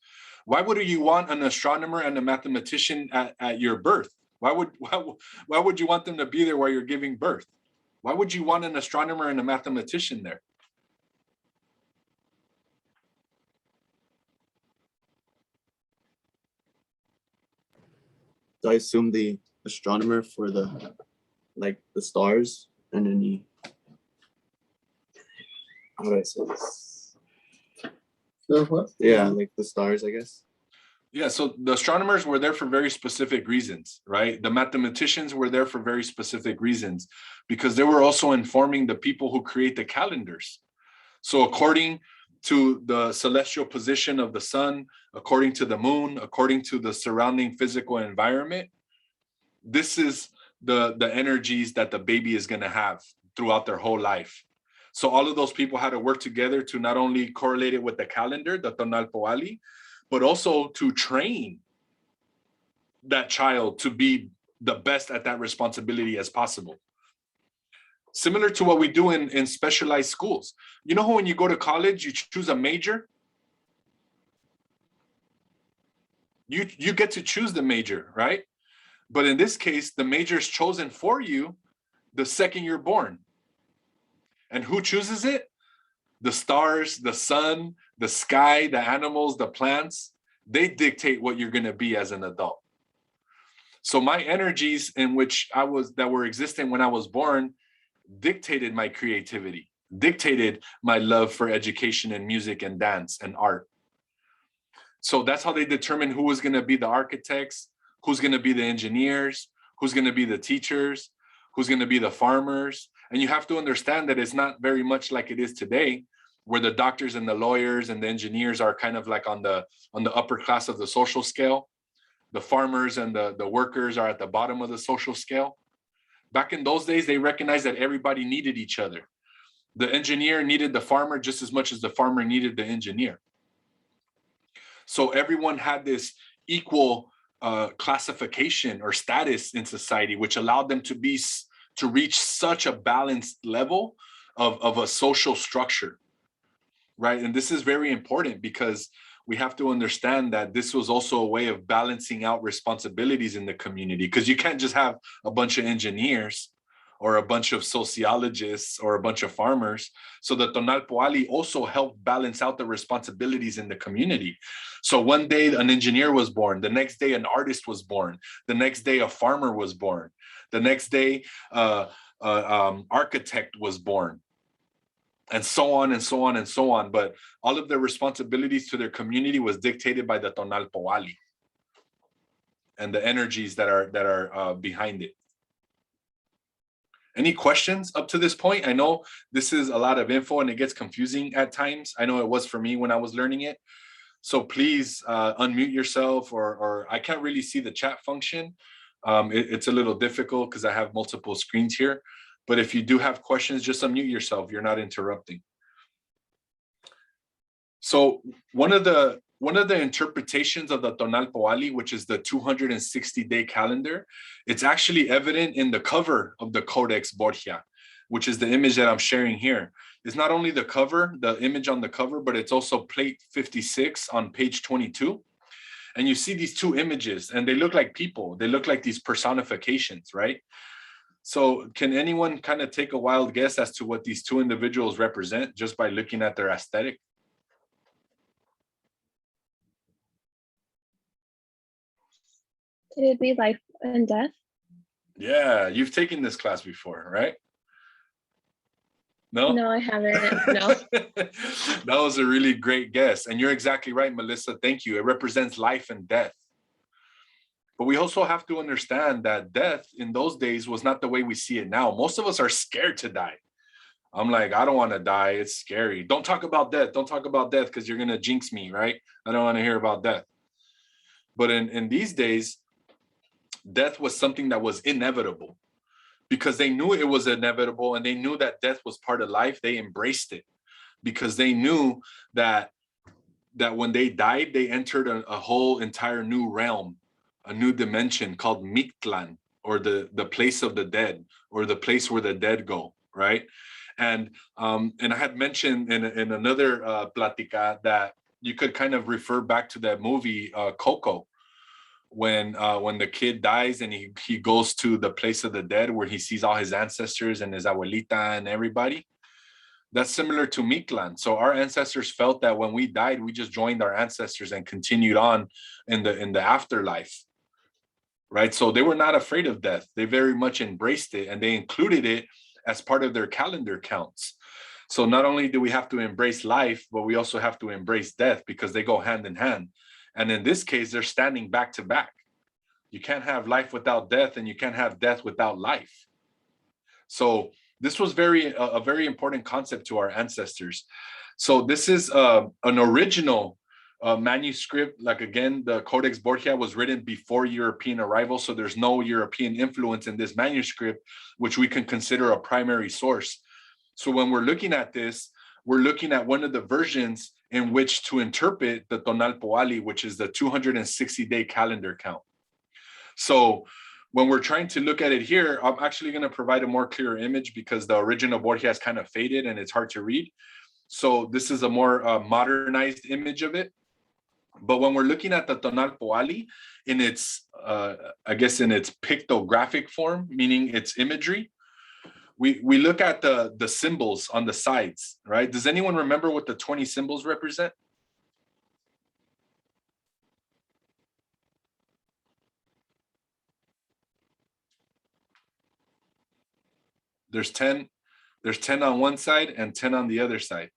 Why would you want an astronomer and a mathematician at your birth? Why would you want them to be there while you're giving birth? Why would you want an astronomer and a mathematician there? So I assume the astronomer for the stars, and then he, how do I say this? The what? Yeah, like the stars, I guess. Yeah, so the astronomers were there for very specific reasons, right? The mathematicians were there for very specific reasons because they were also informing the people who create the calendars. So according to the celestial position of the sun, according to the moon, according to the surrounding physical environment, this is the energies that the baby is going to have throughout their whole life. So all of those people had to work together to not only correlate it with the calendar, the Tonalpohualli, but also to train that child to be the best at that responsibility as possible. Similar to what we do in specialized schools. You know how when you go to college, you choose a major? You get to choose the major, right? But in this case, the major is chosen for you the second you're born. And who chooses it? The stars, the sun, the sky, the animals, the plants, they dictate what you're going to be as an adult. So my energies that were existing when I was born dictated my creativity, dictated my love for education and music and dance and art. So that's how they determine who was going to be the architects, who's going to be the engineers, who's going to be the teachers, who's going to be the farmers. And you have to understand that it's not very much like it is today, where the doctors and the lawyers and the engineers are kind of like on the upper class of the social scale. The farmers and the workers are at the bottom of the social scale. Back in those days, they recognized that everybody needed each other. The engineer needed the farmer just as much as the farmer needed the engineer. So everyone had this equal classification or status in society, which allowed them to reach such a balanced level of a social structure, right? And this is very important because we have to understand that this was also a way of balancing out responsibilities in the community, because you can't just have a bunch of engineers or a bunch of sociologists or a bunch of farmers. So the Tonalpohualli also helped balance out the responsibilities in the community. So one day an engineer was born, the next day an artist was born, the next day a farmer was born, the next day architect was born, and so on and so on and so on. But all of their responsibilities to their community was dictated by the Tonalpohualli and the energies that are behind it. Any questions up to this point? I know this is a lot of info and it gets confusing at times. I know it was for me when I was learning it. So please unmute yourself, or I can't really see the chat function. It's a little difficult because I have multiple screens here. But if you do have questions, just unmute yourself. You're not interrupting. So one of the interpretations of the Tonalpohualli, which is the 260-day calendar, it's actually evident in the cover of the Codex Borgia, which is the image that I'm sharing here. It's not only the cover, the image on the cover, but it's also plate 56 on page 22. And you see these two images, and they look like people. They look like these personifications, right? So can anyone kind of take a wild guess as to what these two individuals represent just by looking at their aesthetic? It'd be life and death. Yeah, you've taken this class before, right? No? No, I haven't. No. That was a really great guess. And you're exactly right, Melissa. Thank you. It represents life and death. But we also have to understand that death in those days was not the way we see it now. Most of us are scared to die. I'm like, I don't want to die. It's scary. Don't talk about death. Don't talk about death because you're going to jinx me, right? I don't want to hear about death. But in these days, death was something that was inevitable because they knew it was inevitable and they knew that death was part of life. They embraced it because they knew that when they died, they entered a whole entire new realm, a new dimension called Mictlan, or the place of the dead, or the place where the dead go, right? And I had mentioned in another plática that you could kind of refer back to that movie Coco, when the kid dies and he goes to the place of the dead where he sees all his ancestors and his abuelita and everybody. That's similar to Mictlan. So our ancestors felt that when we died, we just joined our ancestors and continued on in the afterlife, right? So they were not afraid of death. They very much embraced it and they included it as part of their calendar counts. So not only do we have to embrace life, but we also have to embrace death because they go hand in hand. And in this case, they're standing back to back. You can't have life without death and you can't have death without life. So this was a very important concept to our ancestors. So this is an original manuscript. Like again, the Codex Borgia was written before European arrival. So there's no European influence in this manuscript, which we can consider a primary source. So when we're looking at this, we're looking at one of the versions in which to interpret the Tonalpohualli, which is the 260-day calendar count. So when we're trying to look at it here, I'm actually going to provide a more clear image because the original Borgia is kind of faded and it's hard to read. So this is a more modernized image of it. But when we're looking at the Tonalpohualli in its, I guess in its pictographic form, meaning its imagery, we look at the symbols on the sides, right? Does anyone remember what the 20 symbols represent? There's 10 on one side and 10 on the other side.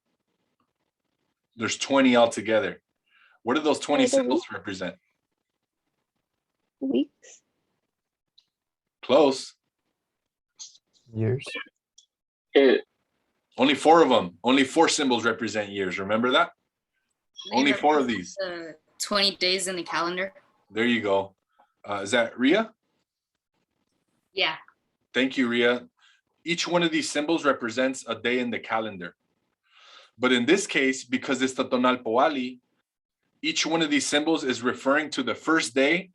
There's 20 altogether. What do those 20 symbols represent? Weeks. Close. Years. Only 4 of them. Only 4 symbols represent years. Remember that? Only 4 of these. 20 days in the calendar. There you go. Is that Ria? Yeah. Thank you, Ria. Each one of these symbols represents a day in the calendar. But in this case, because it's the Tonalpohualli, each one of these symbols is referring to the first day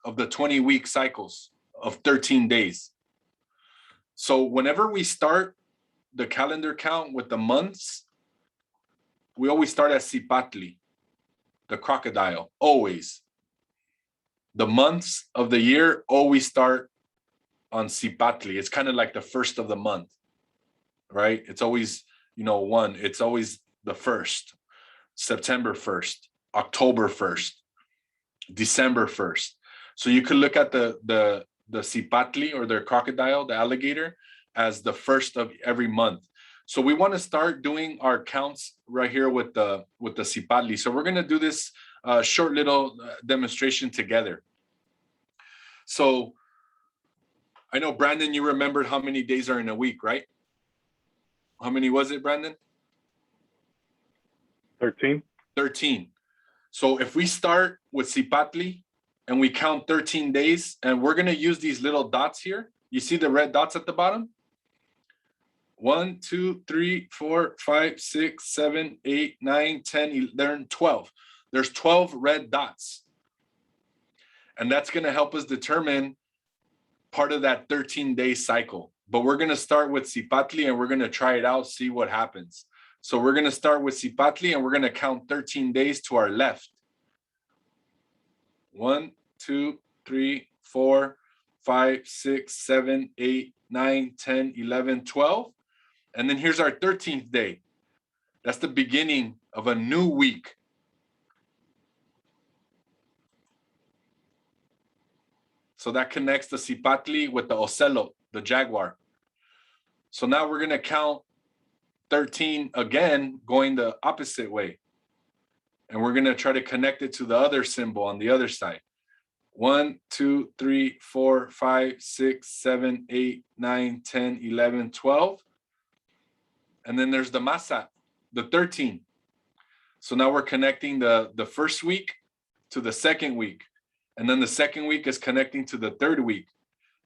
of the 20-week cycles of 13 days. So whenever we start the calendar count with the months, we always start at Cipatli, the crocodile, always. The months of the year always start on Cipatli. It's kind of like the first of the month, right? It's always, one. It's always the first, September 1st, October 1st, December 1st. So you could look at the Cipatli or the crocodile, the alligator, as the first of every month. So we want to start doing our counts right here with the Cipatli. So we're going to do this short little demonstration together. So I know, Brandon, you remembered how many days are in a week, right? How many was it, Brandon? 13. 13. So if we start with Cipatli and we count 13 days, and we're going to use these little dots here. You see the red dots at the bottom? 1, 2, 3, 4, 5, 6, 7, 8, 9, 10, 11, 12. There's 12 red dots. And that's going to help us determine part of that 13-day cycle. But we're going to start with Cipatli and we're going to try it out, see what happens. So we're going to start with Cipatli and we're going to count 13 days to our left. 1, 2, 3, 4, 5, 6, 7, 8, 9, 10, 11, 12. And then here's our 13th day. That's the beginning of a new week. So that connects the Cipatli with the Ocelot, the jaguar. So now we're gonna count 13 again, going the opposite way. And we're gonna try to connect it to the other symbol on the other side. 1, 2, 3, 4, 5, 6, 7, 8, 9, 10, 11, 12. And then there's the Mazatl, the 13. So now we're connecting the first week to the second week. And then the second week is connecting to the third week.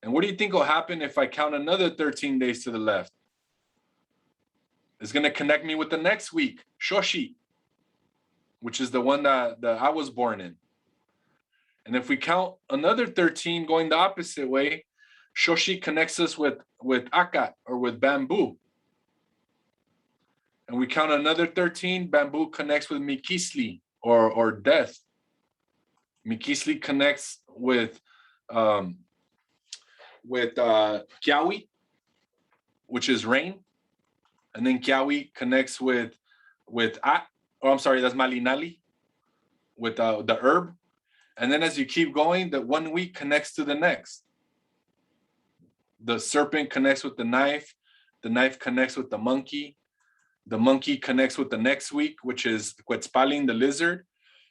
And what do you think will happen if I count another 13 days to the left? It's gonna connect me with the next week, Xochitl, which is the one that I was born in. And if we count another 13 going the opposite way, Xochitl connects us with Acat, or with bamboo. And we count another 13, bamboo connects with Miquisli, or death. Miquisli connects with Kiawi, which is rain. And then Kiawi connects with that's Malinali, with the herb. And then as you keep going, the 1 week connects to the next. The serpent connects with the knife connects with the monkey connects with the next week, which is Quetzalcoatl, the lizard.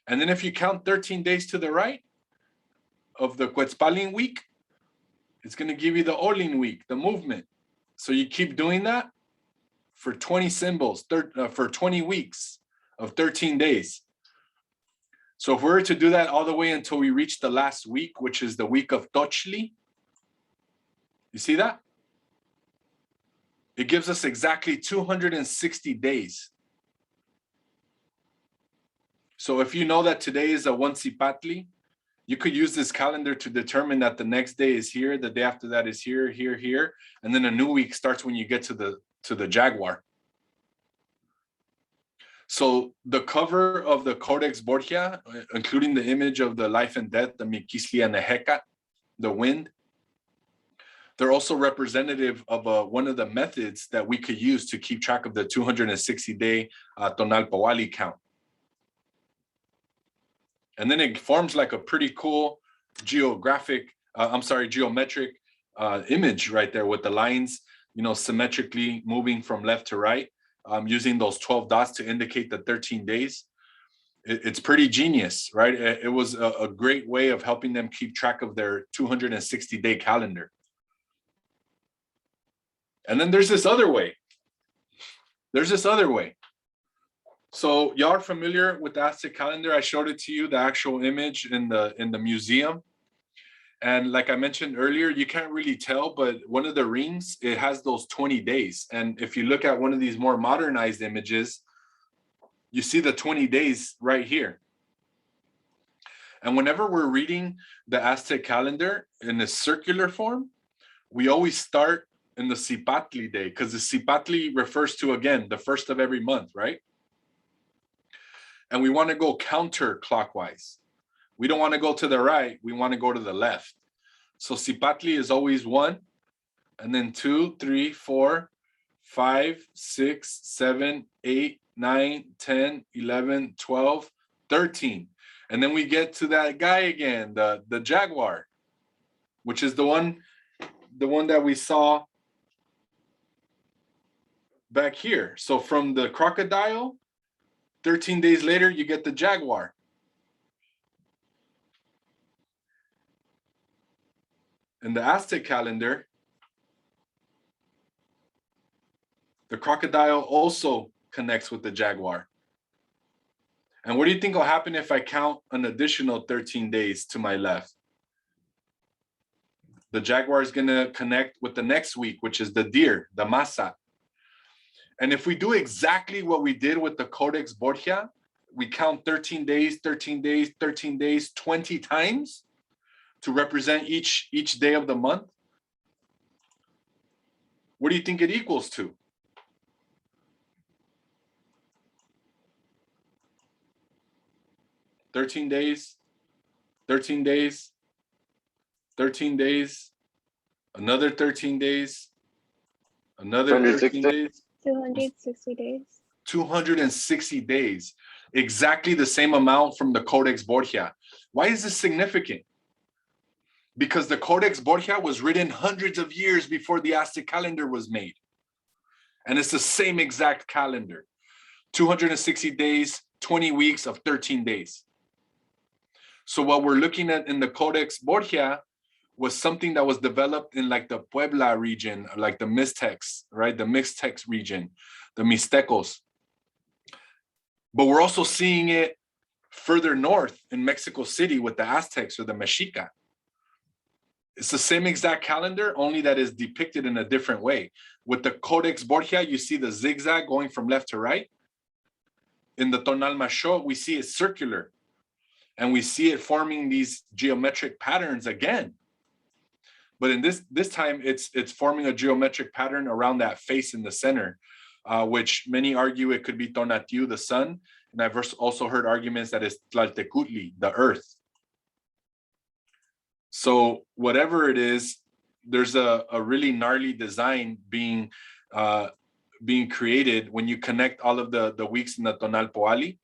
And then if you count 13 days to the right of the Quetzalcoatl week, it's going to give you the Olin week, the movement. So you keep doing that for 20 symbols, for 20 weeks of 13 days. So if we were to do that all the way until we reach the last week, which is the week of Tochli, you see that? It gives us exactly 260 days. So if you know that today is a one Cipatli, you could use this calendar to determine that the next day is here, the day after that is here, here, here, and then a new week starts when you get to the jaguar. So the cover of the Codex Borgia, including the image of the life and death, the Miquisli and the Hecat, the wind, they're also representative of one of the methods that we could use to keep track of the 260-day Tonalpohualli count. And then it forms like a pretty cool geometric image right there with the lines, symmetrically moving from left to right, using those 12 dots to indicate the 13 days. It's pretty genius, right? It was a great way of helping them keep track of their 260-day calendar. And then there's this other way. So y'all are familiar with the Aztec calendar. I showed it to you, the actual image in the museum. And like I mentioned earlier, you can't really tell, but one of the rings, it has those 20 days. And if you look at one of these more modernized images, you see the 20 days right here. And whenever we're reading the Aztec calendar in a circular form, we always start in the Cipatli day, because the Cipatli refers to, again, the first of every month, right? And we want to go counterclockwise. We don't want to go to the right, we want to go to the left. So Cipatli is always 1, and then 2, 3, 4, 5, 6, 7, 8, 9, 10, 11, 12, 13. And then we get to that guy again, the jaguar, which is the one that we saw back here. So from the crocodile, 13 days later, you get the jaguar. In the Aztec calendar, the crocodile also connects with the jaguar. And what do you think will happen if I count an additional 13 days to my left? The jaguar is going to connect with the next week, which is the deer, the Mazatl. And if we do exactly what we did with the Codex Borgia, we count 13 days, 13 days, 13 days, 20 times to represent each day of the month. What do you think it equals to? "13 days, 13 days, 13 days, another 13 days, another 13 days. 260 days. 260 days, exactly the same amount from the Codex Borgia. Why is this significant? because the Codex Borgia was written hundreds of years before the Aztec calendar was made. And it's the same exact calendar, 260 days, 20 weeks of 13 days. So what we're looking at in the Codex Borgia was something that was developed in like the Puebla region, like the Mixtecs, right? The Mixtecs region, the Mixtecos. But we're also seeing it further north in Mexico City with the Aztecs or the Mexica. It's the same exact calendar, only that is depicted in a different way. With the Codex Borgia, you see the zigzag going from left to right. In the Tonal Macho, we see it circular. And we see it forming these geometric patterns again. But in this time, it's forming a geometric pattern around that face in the center, which many argue it could be Tonatiuh, the sun. And I've also heard arguments that it's Tlaltecutli, the earth. So whatever it is, there's a really gnarly design being created when you connect all of the weeks in the Tonalpohualli.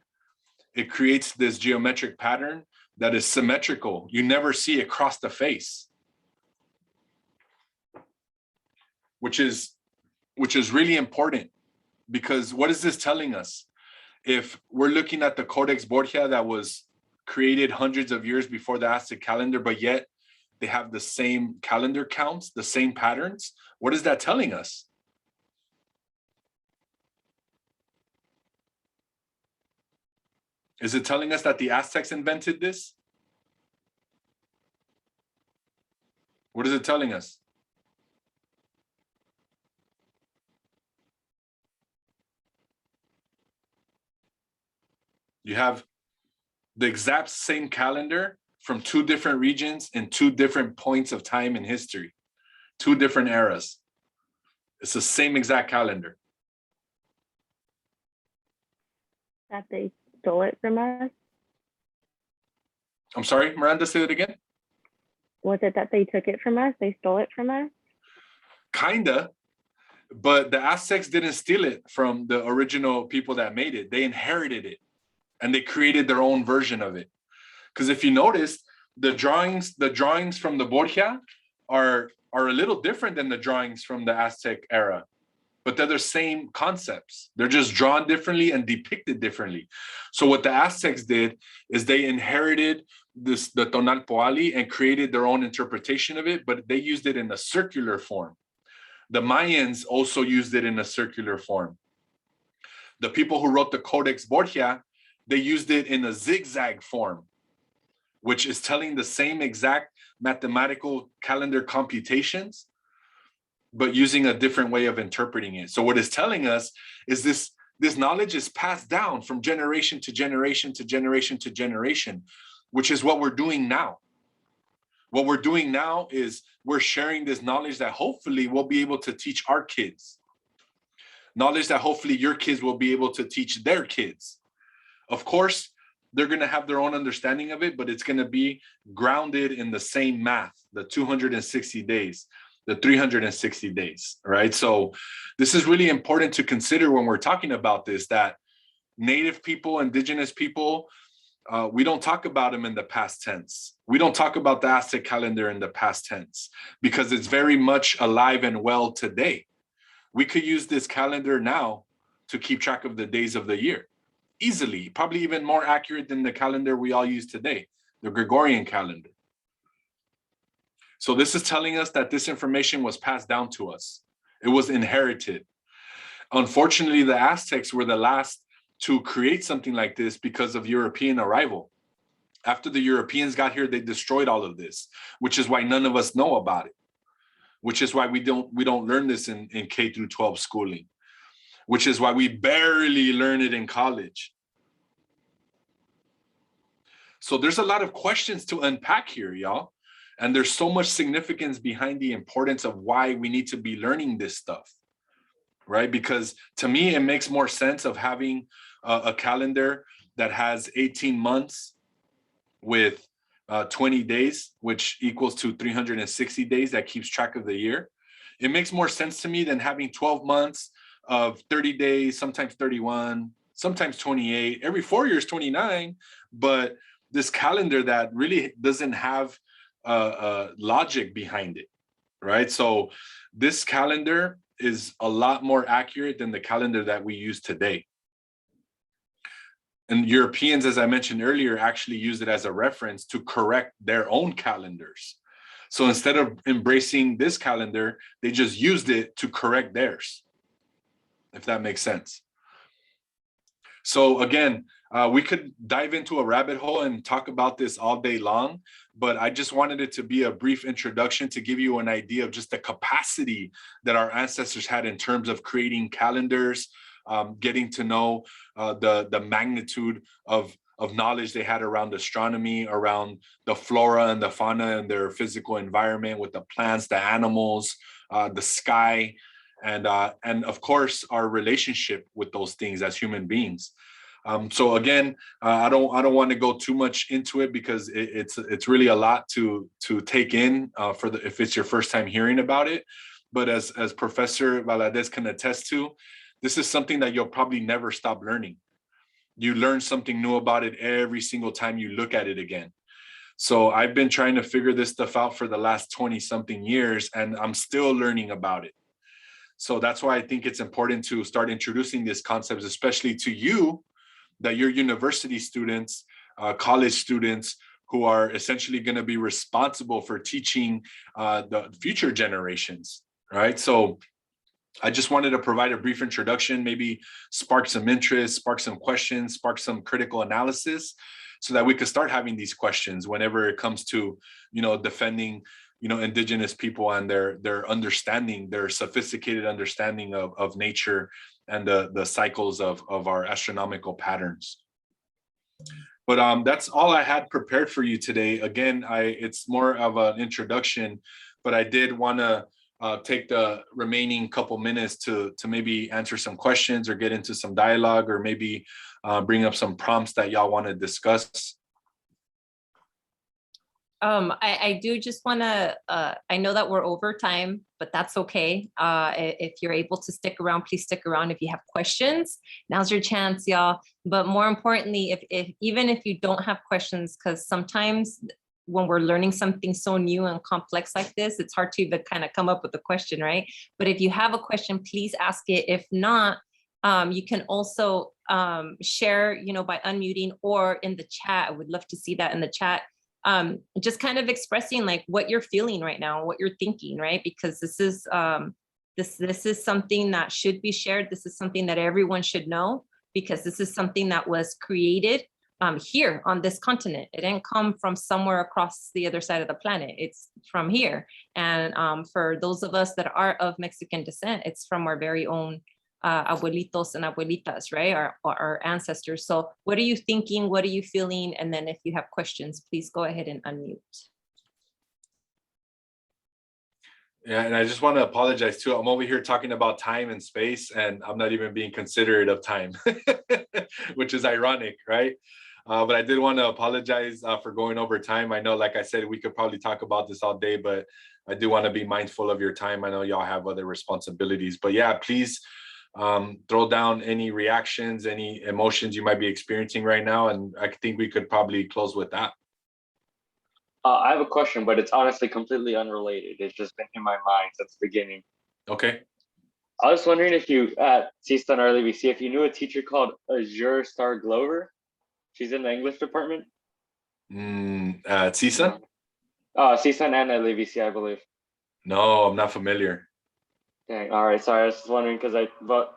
It creates this geometric pattern that is symmetrical. You never see it cross the face, which is really important, because what is this telling us? If we're looking at the Codex Borgia that was created hundreds of years before the Aztec calendar, but yet they have the same calendar counts, the same patterns, what is that telling us? Is it telling us that the Aztecs invented this? What is it telling us? You have the exact same calendar from two different regions and two different points of time in history, two different eras. It's the same exact calendar. That they stole it from us? I'm sorry, Miranda, say that again? Was it that they took it from us? They stole it from us? Kinda, but the Aztecs didn't steal it from the original people that made it. They inherited it and they created their own version of it. Because if you notice, the drawings from the Borgia are a little different than the drawings from the Aztec era, but they're the same concepts. They're just drawn differently and depicted differently. So what the Aztecs did is they inherited the Tonalpohualli and created their own interpretation of it, but they used it in a circular form. The Mayans also used it in a circular form. The people who wrote the Codex Borgia, they used it in a zigzag form, which is telling the same exact mathematical calendar computations, but using a different way of interpreting it. So what it's telling us is this knowledge is passed down from generation to generation to generation to generation, which is what we're doing now. What we're doing now is we're sharing this knowledge that hopefully we'll be able to teach our kids. Knowledge that hopefully your kids will be able to teach their kids. Of course, they're going to have their own understanding of it, but it's going to be grounded in the same math, the 260 days, the 360 days, right? So this is really important to consider when we're talking about this, that Native people, Indigenous people, we don't talk about them in the past tense. We don't talk about the Aztec calendar in the past tense because it's very much alive and well today. We could use this calendar now to keep track of the days of the year easily, probably even more accurate than the calendar we all use today, the Gregorian calendar. So this is telling us that this information was passed down to us. It was inherited. Unfortunately, the Aztecs were the last to create something like this because of European arrival. After the Europeans got here, they destroyed all of this, which is why none of us know about it, which is why we don't learn this in K through 12 schooling, which is why we barely learn it in college. So there's a lot of questions to unpack here, y'all. And there's so much significance behind the importance of why we need to be learning this stuff, right? Because to me, it makes more sense of having a calendar that has 18 months with 20 days, which equals to 360 days that keeps track of the year. It makes more sense to me than having 12 months of 30 days, sometimes 31, sometimes 28, every 4 years, 29. But this calendar that really doesn't have logic behind it, right? So this calendar is a lot more accurate than the calendar that we use today. And Europeans, as I mentioned earlier, actually use it as a reference to correct their own calendars. So instead of embracing this calendar, they just used it to correct theirs, if that makes sense. So again, we could dive into a rabbit hole and talk about this all day long, but I just wanted it to be a brief introduction to give you an idea of just the capacity that our ancestors had in terms of creating calendars, getting to know the magnitude of knowledge they had around astronomy, around the flora and the fauna and their physical environment with the plants, the animals, the sky, and of course our relationship with those things as human beings. So again, I don't want to go too much into it because it's really a lot to take in if it's your first time hearing about it. But as Professor Valadez can attest to, this is something that you'll probably never stop learning. You learn something new about it every single time you look at it again. So I've been trying to figure this stuff out for the last 20 something years, and I'm still learning about it. So that's why I think it's important to start introducing these concepts, especially to you, that you're university students, college students, who are essentially going to be responsible for teaching the future generations, right? So I just wanted to provide a brief introduction, maybe spark some interest, spark some questions, spark some critical analysis, so that we could start having these questions whenever it comes to, defending, Indigenous people and their understanding, their sophisticated understanding of nature and the cycles of our astronomical patterns. But that's all I had prepared for you today. Again, it's more of an introduction, but I did want to take the remaining couple minutes to maybe answer some questions or get into some dialogue, or maybe bring up some prompts that y'all want to discuss. I do just want to, I know that we're over time, but that's okay. If you're able to stick around, please stick around. If you have questions, now's your chance, y'all. But more importantly, even if you don't have questions, because sometimes when we're learning something so new and complex like this, it's hard to even kind of come up with a question, right? But if you have a question, please ask it. If not, you can also share, by unmuting or in the chat. I would love to see that in the chat. Just kind of expressing like what you're feeling right now, what you're thinking, right? Because this is this is something that should be shared. This is something that everyone should know, because this is something that was created here on this continent. It didn't come from somewhere across the other side of the planet. It's from here. And for those of us that are of Mexican descent, it's from our very own abuelitos and abuelitas, right? Our ancestors. So what are you thinking? What are you feeling? And then if you have questions, please go ahead and unmute. Yeah, and I just want to apologize too. I'm over here talking about time and space, and I'm not even being considerate of time, which is ironic, right? But I did want to apologize for going over time. I know, like I said, we could probably talk about this all day, but I do want to be mindful of your time. I know y'all have other responsibilities, but yeah, please throw down any reactions, any emotions you might be experiencing right now. And I think we could probably close with that. I have a question, but it's honestly completely unrelated. It's just been in my mind since the beginning. Okay. I was wondering if you, at CSUN or LVC, if you knew a teacher called Azure Star Glover. She's in the English department. At CSUN? CSUN and LVC, I believe. No, I'm not familiar. Dang, all right, sorry. I was just wondering because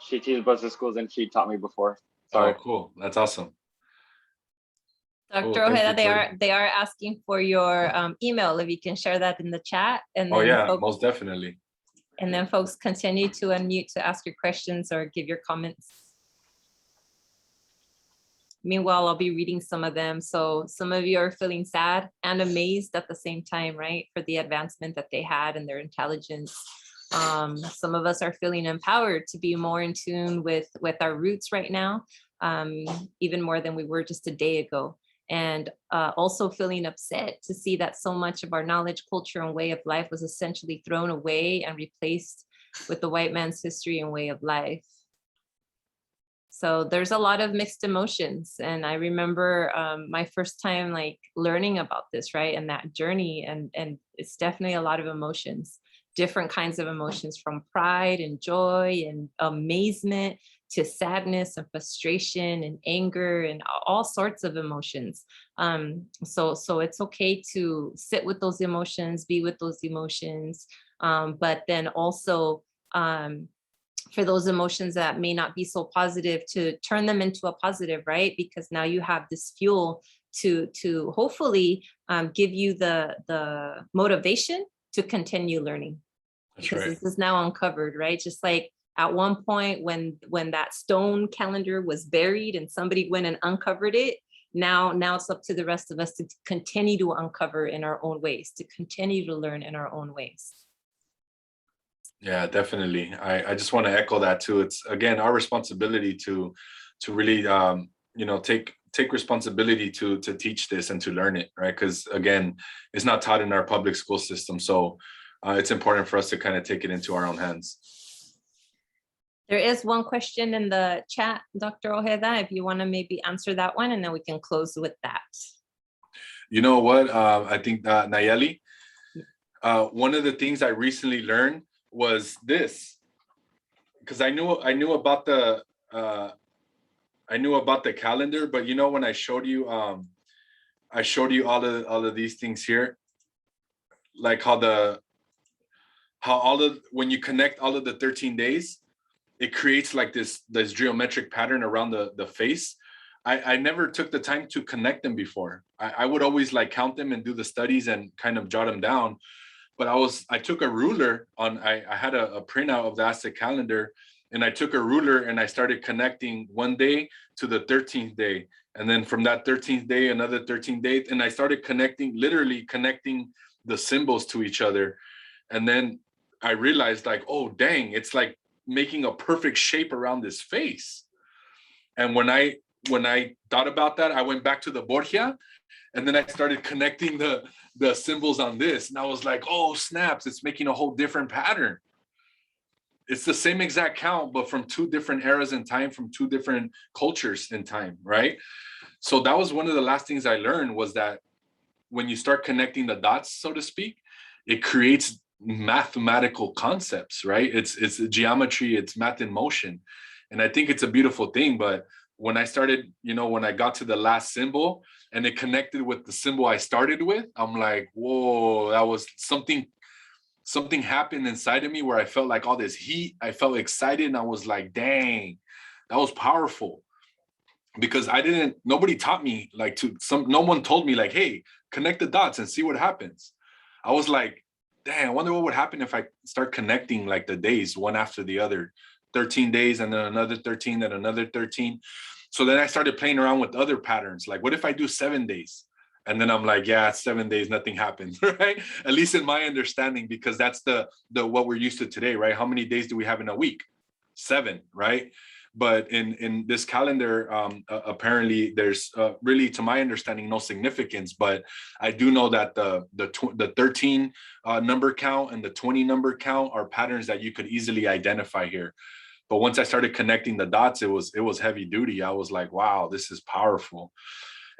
she teaches both the schools and she taught me before. Sorry. Oh, cool. That's awesome. Dr. Ojeda, they are asking for your email, if you can share that in the chat. And then most definitely. And then folks continue to unmute to ask your questions or give your comments. Meanwhile, I'll be reading some of them. So some of you are feeling sad and amazed at the same time, right? For the advancement that they had and their intelligence. Some of us are feeling empowered to be more in tune with our roots right now, even more than we were just a day ago. And also feeling upset to see that so much of our knowledge, culture, and way of life was essentially thrown away and replaced with the white man's history and way of life. So there's a lot of mixed emotions. And I remember my first time like learning about this, right? And that journey, and it's definitely a lot of emotions, different kinds of emotions, from pride and joy and amazement to sadness and frustration and anger and all sorts of emotions. So it's okay to sit with those emotions, be with those emotions, but then also for those emotions that may not be so positive, to turn them into a positive, right? Because now you have this fuel to hopefully give you the motivation to continue learning. That's Because right. this is now uncovered, right? Just like at one point when that stone calendar was buried and somebody went and uncovered it, now it's up to the rest of us to continue to uncover in our own ways, to continue to learn in our own ways. Yeah, definitely. I just want to echo that too. It's again our responsibility to really take responsibility to teach this and to learn it, right? Because again, it's not taught in our public school system. So it's important for us to kind of take it into our own hands. There is one question in the chat, Dr. Ojeda, if you want to maybe answer that one, and then we can close with that. You know what? I think Nayeli, one of the things I recently learned was this, because I knew about the calendar, but you know, when I showed you all of these things here, like when you connect all of the 13 days, it creates like this geometric pattern around the face. I never took the time to connect them before. I would always like count them and do the studies and kind of jot them down. But I took a ruler I had a printout of the Aztec calendar, and I took a ruler and I started connecting one day to the 13th day. And then from that 13th day, another 13th day. And I started literally connecting the symbols to each other. And then I realized like, oh, dang, it's like making a perfect shape around this face. And when I thought about that, I went back to the Borgia, and then I started connecting the symbols on this. And I was like, oh, snaps, it's making a whole different pattern. It's the same exact count, but from two different eras in time, from two different cultures in time, right? So that was one of the last things I learned, was that when you start connecting the dots, so to speak, it creates mathematical concepts, right? It's geometry, it's math in motion. And I think it's a beautiful thing. But when I started, when I got to the last symbol and it connected with the symbol I started with, I'm like, whoa, that was something happened inside of me where I felt like all this heat. I felt excited, and I was like, dang, that was powerful. Because nobody taught me no one told me like, hey, connect the dots and see what happens. I was like, dang, I wonder what would happen if I start connecting like the days one after the other, 13 days and then another 13 and another 13. So then I started playing around with other patterns. Like, what if I do 7 days? And then I'm like, yeah, 7 days, nothing happens, right? At least in my understanding, because that's the what we're used to today, right? How many days do we have in a week? 7, right? But in this calendar, apparently there's really, to my understanding, no significance. But I do know that the 13 number count and the 20 number count are patterns that you could easily identify here. But once I started connecting the dots, it was heavy duty. I was like, wow, this is powerful.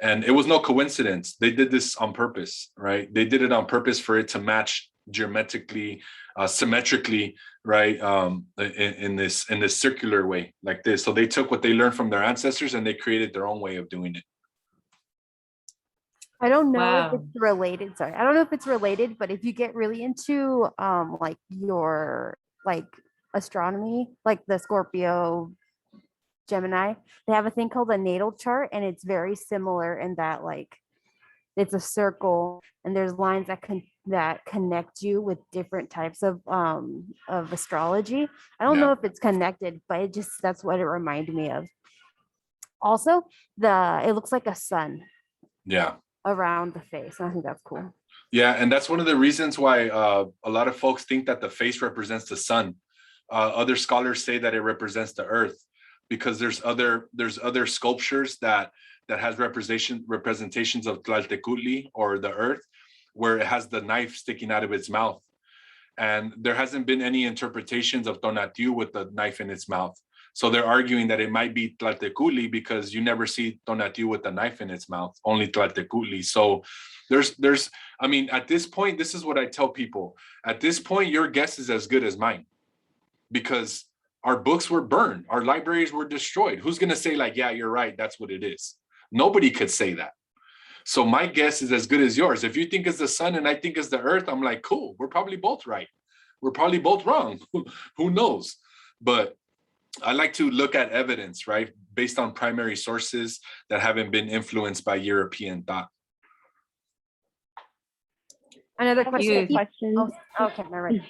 And it was no coincidence. They did this on purpose, right? They did it on purpose for it to match geometrically, symmetrically, right? In this circular way, like this. So they took what they learned from their ancestors and they created their own way of doing it. I don't know Wow. if it's related. Sorry, I don't know if it's related, but if you get really into like your astronomy, like the Scorpio, Gemini, they have a thing called a natal chart, and it's very similar in that like it's a circle and there's lines that connect you with different types of astrology. I don't know if it's connected, but that's what it reminded me of. Also, it looks like a sun. Yeah. Around the face. I think that's cool. Yeah, and that's one of the reasons why a lot of folks think that the face represents the sun. Other scholars say that it represents the earth, because there's other sculptures that has representations of Tonalpohualli, or the earth, where it has the knife sticking out of its mouth. And there hasn't been any interpretations of Tonatiuh with the knife in its mouth. So they're arguing that it might be Tlaltecutli because you never see Tonatiuh with a knife in its mouth, only Tlaltecutli. So I mean, at this point, this is what I tell people. At this point, your guess is as good as mine, because our books were burned, our libraries were destroyed. Who's gonna say like, yeah, you're right, that's what it is? Nobody could say that. So my guess is as good as yours. If you think it's the sun and I think it's the earth, I'm like, cool, we're probably both right. We're probably both wrong. Who knows? But I like to look at evidence, right? Based on primary sources that haven't been influenced by European thought. Another I have question. a quick question. Oh, okay, all right.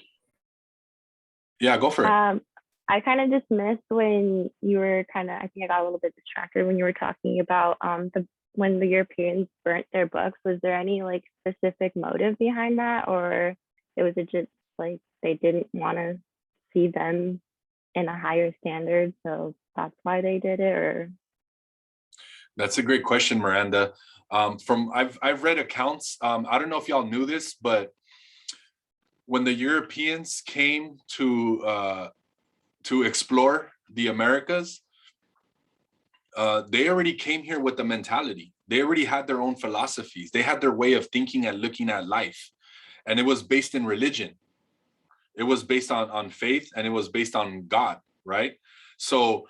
Yeah, go for it. I kind of just missed when you were I think I got a little bit distracted when you were talking about when the Europeans burnt their books. Was there any like specific motive behind that, or was it just like they didn't want to see them in a higher standard, so that's why they did it? Or That's a great question, Miranda. I've read accounts. I don't know if y'all knew this, but when the Europeans came to explore the Americas, they already came here with the mentality. They already had their own philosophies. They had their way of thinking and looking at life, and it was based in religion. It was based on faith, and it was based on God, right? So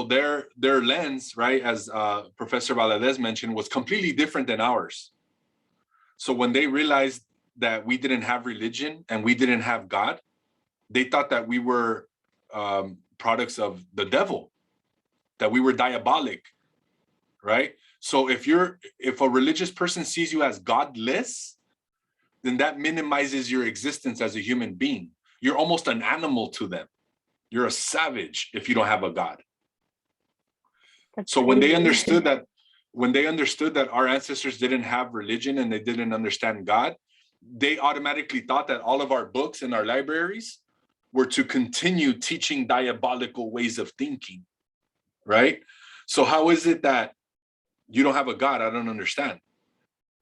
their lens, right, as Professor Valadez mentioned, was completely different than ours. So when they realized that we didn't have religion and we didn't have God, they thought that we were products of the devil, that we were diabolic, right? So if a religious person sees you as godless, then that minimizes your existence as a human being. You're almost an animal to them. You're a savage if you don't have a God. So when they understood that our ancestors didn't have religion and they didn't understand God, they automatically thought that all of our books in our libraries were to continue teaching diabolical ways of thinking, right? So how is it that you don't have a God? I don't understand.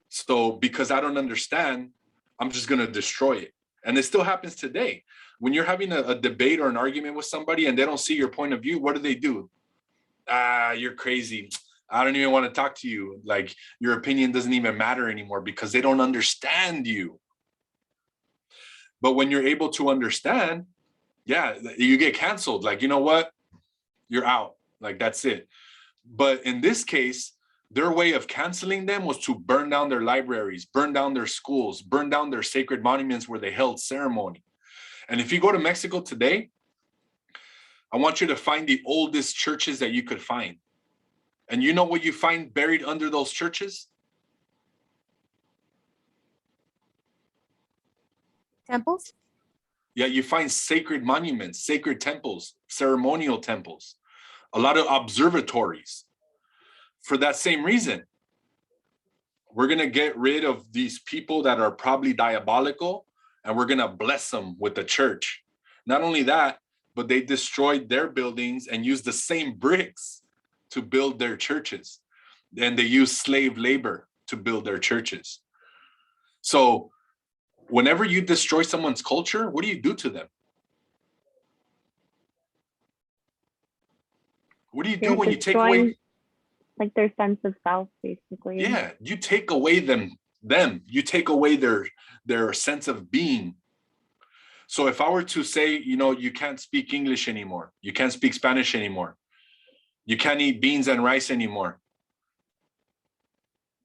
So because I don't understand, I'm just going to destroy it. And it still happens today. When you're having a debate or an argument with somebody and they don't see your point of view, what do? You're crazy. I don't even want to talk to you. Like, your opinion doesn't even matter anymore because they don't understand you. But when you're able to understand, yeah, you get canceled. Like, you know what? You're out. Like, that's it. But in this case, their way of canceling them was to burn down their libraries, burn down their schools, burn down their sacred monuments where they held ceremony. And if you go to Mexico today, I want you to find the oldest churches that you could find. And you know what you find buried under those churches? Temples? Yeah, you find sacred monuments, sacred temples, ceremonial temples, a lot of observatories. For that same reason, we're going to get rid of these people that are probably diabolical, and we're going to bless them with the church. Not only that, but they destroyed their buildings and used the same bricks to build their churches. And they used slave labor to build their churches. So whenever you destroy someone's culture, what do you do to them? What do you do when you take away, like, their sense of self, basically? Yeah, you take away them. You take away their sense of being. So if I were to say, you can't speak English anymore, you can't speak Spanish anymore, you can't eat beans and rice anymore,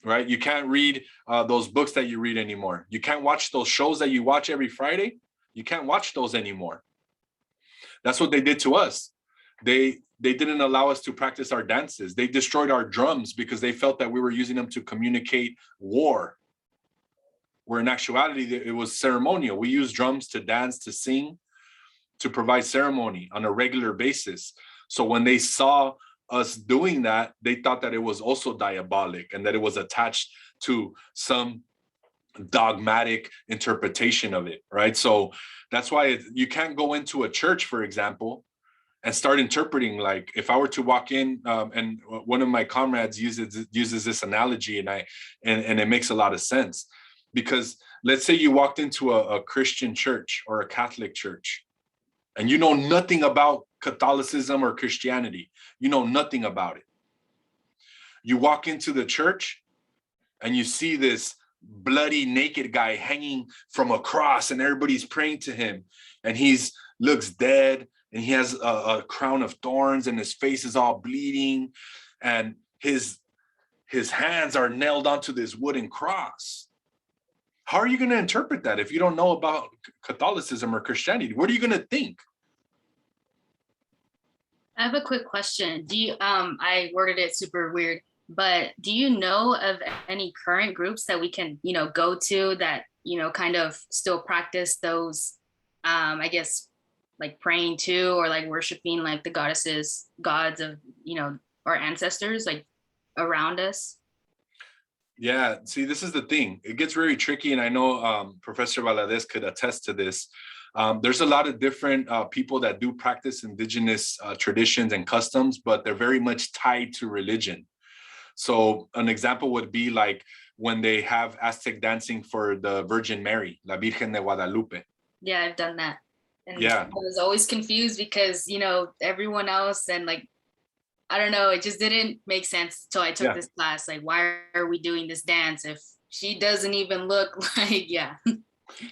right? You can't read those books that you read anymore. You can't watch those shows that you watch every Friday. You can't watch those anymore. That's what they did to us. They didn't allow us to practice our dances. They destroyed our drums because they felt that we were using them to communicate war, where in actuality, it was ceremonial. We use drums to dance, to sing, to provide ceremony on a regular basis. So when they saw us doing that, they thought that it was also diabolic and that it was attached to some dogmatic interpretation of it, right? So that's why you can't go into a church, for example, and start interpreting. Like, if I were to walk in, and one of my comrades uses this analogy, and it makes a lot of sense, because let's say you walked into a Christian church or a Catholic church, and you know nothing about Catholicism or Christianity. You know nothing about it. You walk into the church and you see this bloody naked guy hanging from a cross and everybody's praying to him, and he's looks dead, and he has a crown of thorns and his face is all bleeding, and his hands are nailed onto this wooden cross. How are you going to interpret that if you don't know about Catholicism or Christianity? What are you going to think? I have a quick question. Do you, I worded it super weird, but do you know of any current groups that we can, you know, go to that, you know, kind of still practice those, I guess, like praying to or like worshiping like the goddesses, gods of, you know, our ancestors, like around us? Yeah, see, this is the thing. It gets very tricky, and I know Professor Valadez could attest to this. There's a lot of different people that do practice indigenous traditions and customs, but they're very much tied to religion. So an example would be like when they have Aztec dancing for the Virgin Mary, La Virgen de Guadalupe. Yeah, I've done that. And yeah, I was always confused because, you know, everyone else and like, I don't know, it just didn't make sense until I took this class. Like, why are we doing this dance if she doesn't even look like,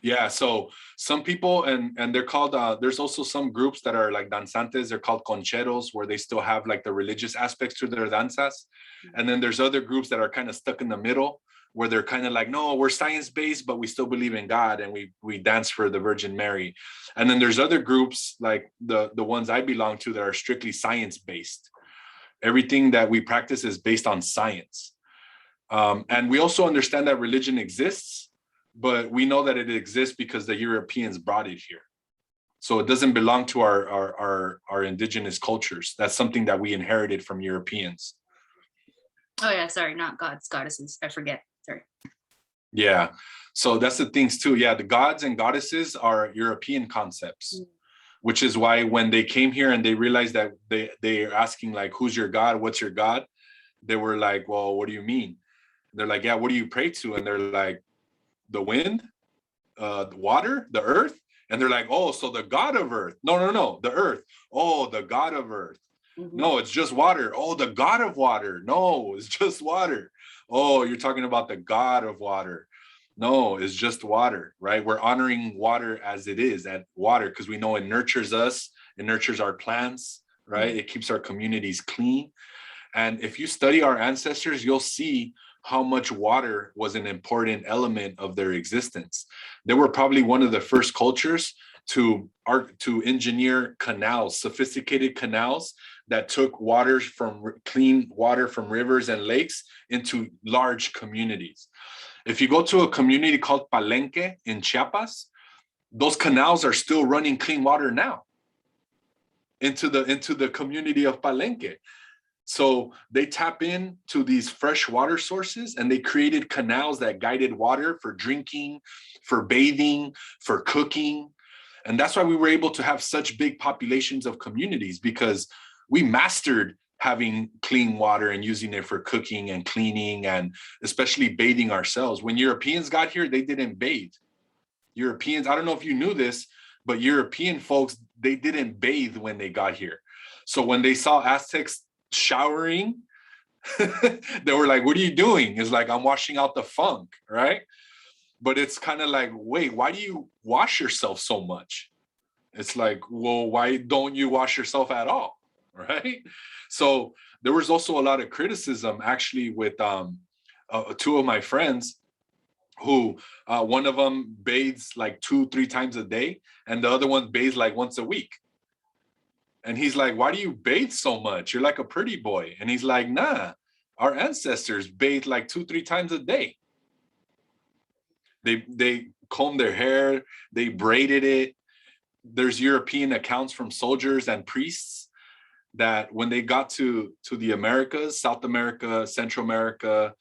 Yeah, so some people, and they're called, there's also some groups that are like danzantes, they're called concheros, where they still have like the religious aspects to their danzas. And then there's other groups that are kind of stuck in the middle, where they're kind of like, no, we're science-based, but we still believe in God, and we dance for the Virgin Mary. And then there's other groups like the ones I belong to that are strictly science-based. Everything that we practice is based on science. And we also understand that religion exists, but we know that it exists because the Europeans brought it here. So it doesn't belong to our indigenous cultures. That's something that we inherited from Europeans. Oh yeah, sorry, not gods, goddesses. I forget, sorry. Yeah, so that's the things too. Yeah, the gods and goddesses are European concepts. Which is why when they came here and they realized that they are asking like, who's your God? What's your God? They were like, well, what do you mean? They're like, yeah, what do you pray to? And they're like, the wind, the water, the earth. And they're like, oh, so the God of earth. No, the earth. Oh, the God of earth. No, it's just water. Oh, the God of water. No, it's just water. Oh, you're talking about the God of water. No, it's just water, right? We're honoring water as it is, at water, because we know it nurtures us, it nurtures our plants, right? It keeps our communities clean. And if you study our ancestors, you'll see how much water was an important element of their existence. They were probably one of the first cultures to engineer canals, sophisticated canals that took waters from clean water from rivers and lakes into large communities. If you go to a community called Palenque in Chiapas, those canals are still running clean water now into the community of Palenque. So they tap into these fresh water sources, and they created canals that guided water for drinking, for bathing, for cooking. And that's why we were able to have such big populations of communities, because we mastered having clean water and using it for cooking and cleaning, and especially bathing ourselves. When Europeans got here, they didn't bathe. Europeans, I don't know if you knew this, but European folks, they didn't bathe when they got here. So when they saw Aztecs showering, they were like, what are you doing? It's like, I'm washing out the funk, right? But it's kind of like, wait, why do you wash yourself so much? It's like, well, why don't you wash yourself at all? Right? So there was also a lot of criticism actually with two of my friends who one of them bathes like 2-3 times a day, and the other one bathes like once a week. And he's like, why do you bathe so much? You're like a pretty boy. And he's like, nah, our ancestors bathed like 2-3 times a day. They combed their hair, they braided it. There's European accounts from soldiers and priests that when they got to the Americas, South America, Central America,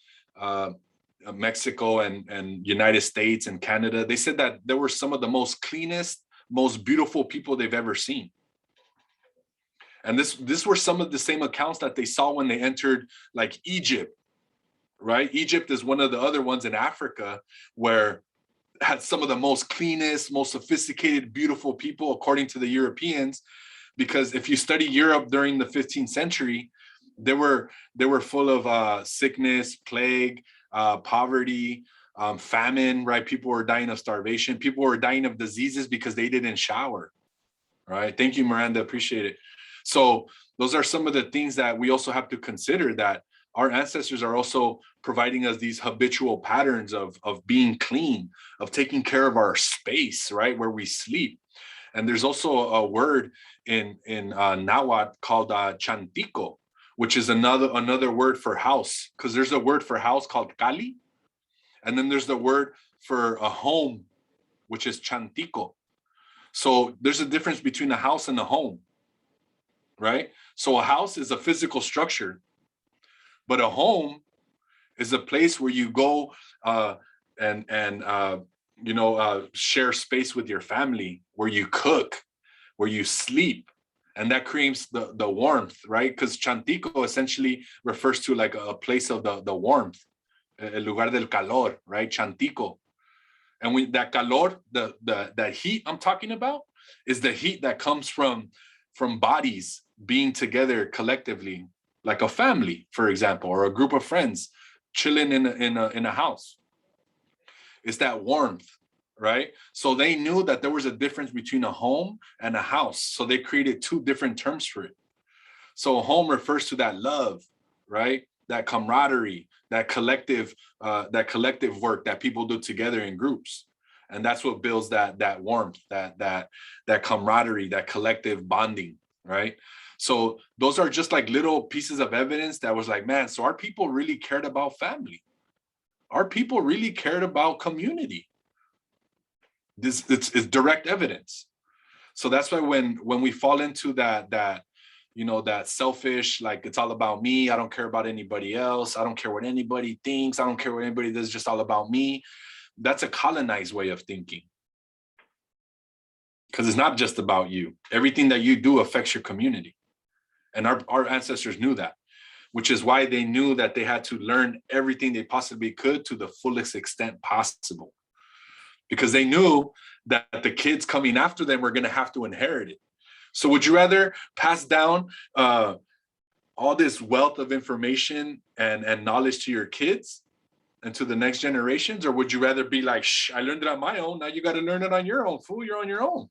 Mexico and United States and Canada, they said that there were some of the most cleanest, most beautiful people they've ever seen. And this were some of the same accounts that they saw when they entered like Egypt, right? Egypt is one of the other ones in Africa where had some of the most cleanest, most sophisticated, beautiful people, according to the Europeans. because if you study Europe during the 15th century, they were full of sickness, plague, poverty, famine, right? People were dying of starvation. People were dying of diseases because they didn't shower, right? Thank you, Miranda, appreciate it. So those are some of the things that we also have to consider, that our ancestors are also providing us these habitual patterns of being clean, of taking care of our space, right, where we sleep. And there's also a word in Nahuatl called chantico, which is another word for house, because there's a word for house called cali, and then there's the word for a home, which is chantico. So there's a difference between a house and a home, right? So a house is a physical structure, but a home is a place where you go share space with your family, where you cook, where you sleep, and that creates the warmth, right? Because chantico essentially refers to like a place of the warmth, el lugar del calor, right? Chantico. And when that calor, that heat I'm talking about is the heat that comes from bodies being together collectively, like a family, for example, or a group of friends chilling in a house. It's that warmth, right? So they knew that there was a difference between a home and a house. So they created two different terms for it. So a home refers to that love, right? That camaraderie, that collective work that people do together in groups. And that's what builds that warmth, that camaraderie, that collective bonding, right? So those are just like little pieces of evidence that was like, man, so our people really cared about family. Our people really cared about community. It's direct evidence. So that's why when we fall into that selfish, like it's all about me, I don't care about anybody else, I don't care what anybody thinks, I don't care what anybody does, just all about me. That's a colonized way of thinking. Because it's not just about you. Everything that you do affects your community. And our ancestors knew that, which is why they knew that they had to learn everything they possibly could to the fullest extent possible. Because they knew that the kids coming after them were going to have to inherit it. So would you rather pass down all this wealth of information and knowledge to your kids and to the next generations? Or would you rather be like, shh, I learned it on my own, now you got to learn it on your own, fool, you're on your own?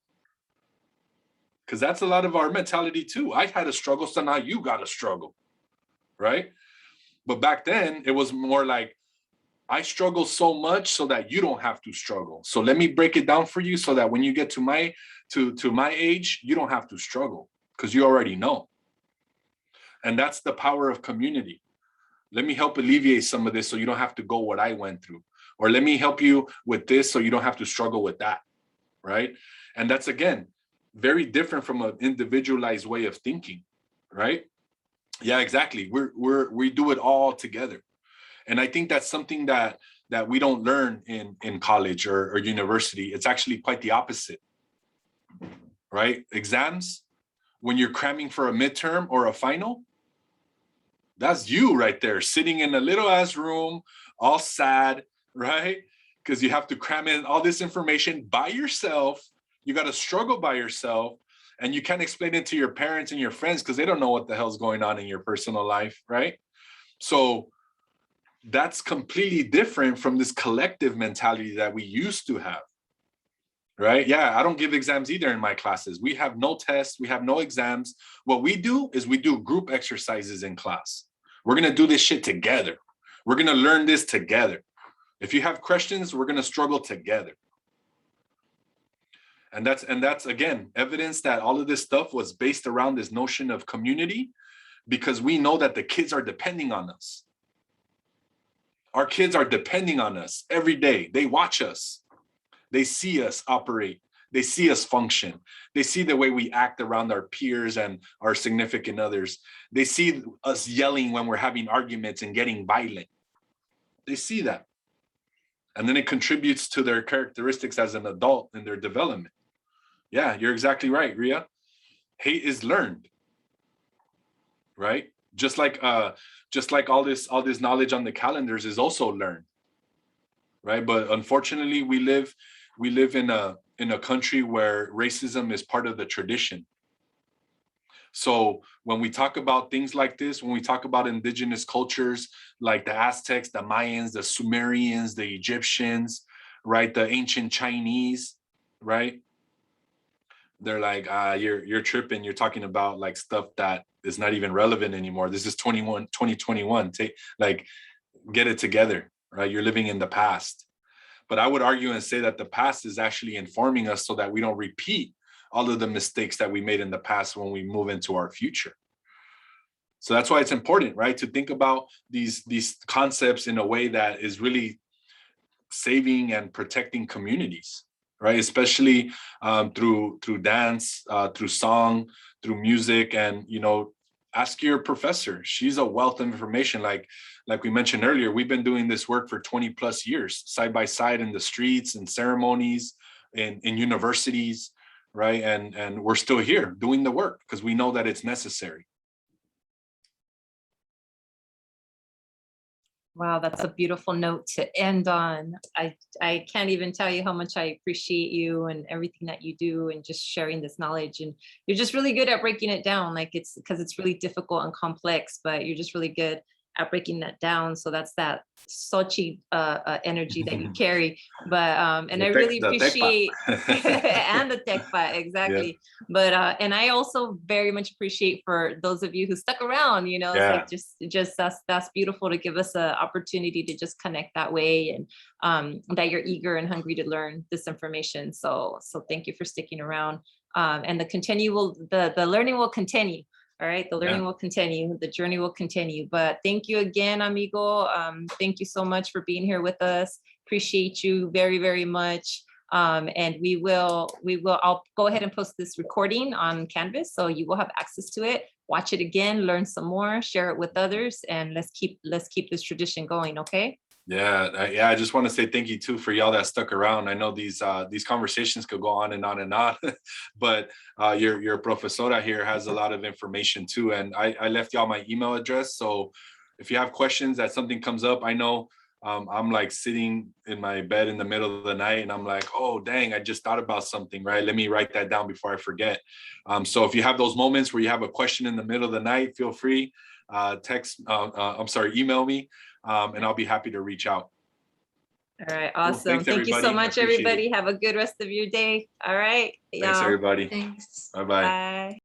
Because that's a lot of our mentality too. I had a struggle, so now you got to struggle, right? But back then, it was more like, I struggle so much so that you don't have to struggle. So let me break it down for you so that when you get to my age, you don't have to struggle because you already know. And that's the power of community. Let me help alleviate some of this so you don't have to go what I went through. Or let me help you with this so you don't have to struggle with that, right? And that's, again, very different from an individualized way of thinking, right? Yeah, exactly. We do it all together. And I think that's something that we don't learn in college or university. It's actually quite the opposite, right? Exams, when you're cramming for a midterm or a final, that's you right there, sitting in a little ass room, all sad, right? Because you have to cram in all this information by yourself. You got to struggle by yourself, and you can't explain it to your parents and your friends because they don't know what the hell's going on in your personal life, right? So that's completely different from this collective mentality that we used to have, right? Yeah, I don't give exams either in my classes. We have no tests, we have no exams. What we do is we do group exercises in class. We're gonna do this shit together. We're gonna learn this together. If you have questions, we're gonna struggle together. And that's again, evidence that all of this stuff was based around this notion of community, because we know that the kids are depending on us. Our kids are depending on us every day. They watch us. They see us operate. They see us function. They see the way we act around our peers and our significant others. They see us yelling when we're having arguments and getting violent. They see that. And then it contributes to their characteristics as an adult in their development. Yeah, you're exactly right, Ria. Hate is learned, right? Just like all this knowledge on the calendars is also learned, right? But unfortunately, we live in a country where racism is part of the tradition, So when we talk about things like this, when we talk about indigenous cultures like the Aztecs, the Mayans, the Sumerians, the Egyptians, right, the ancient Chinese, right? They're like, you're tripping. You're talking about like stuff that is not even relevant anymore. This is 2021. Get it together, right? You're living in the past. But I would argue and say that the past is actually informing us so that we don't repeat all of the mistakes that we made in the past when we move into our future. So that's why it's important, right? To think about these concepts in a way that is really saving and protecting communities, right? Especially through dance, through song, through music, and, you know, ask your professor. She's a wealth of information. Like we mentioned earlier, we've been doing this work for 20 plus years, side by side in the streets and ceremonies, in universities, right? And we're still here doing the work because we know that it's necessary. Wow, that's a beautiful note to end on. I can't even tell you how much I appreciate you and everything that you do and just sharing this knowledge. And you're just really good at breaking it down. Like it's because it's really difficult and complex, but you're just really good at breaking that down. So that's that Xochitl energy that you carry. But and I really appreciate and the tekpa, exactly. Yeah. But and I also very much appreciate for those of you who stuck around, you know, it's like just that's beautiful to give us an opportunity to just connect that way, and that you're eager and hungry to learn this information. So thank you for sticking around. And the learning will continue. All right, the learning will continue, the journey will continue. But thank you again, amigo. Thank you so much for being here with us. Appreciate you very, very much. And I'll go ahead and post this recording on Canvas, so you will have access to it. Watch it again, learn some more, share it with others, and let's keep this tradition going, okay? Yeah, I just want to say thank you too for y'all that stuck around. I know these conversations could go on and on and on, but your profesora here has a lot of information too. And I left y'all my email address. So if you have questions that something comes up, I know I'm like sitting in my bed in the middle of the night and I'm like, oh, dang, I just thought about something, right? Let me write that down before I forget. So if you have those moments where you have a question in the middle of the night, feel free, email me. And I'll be happy to reach out. All right, awesome. Thank you so much, everybody. Have a good rest of your day. All right. Thanks, everybody. Thanks. Bye-bye. Bye.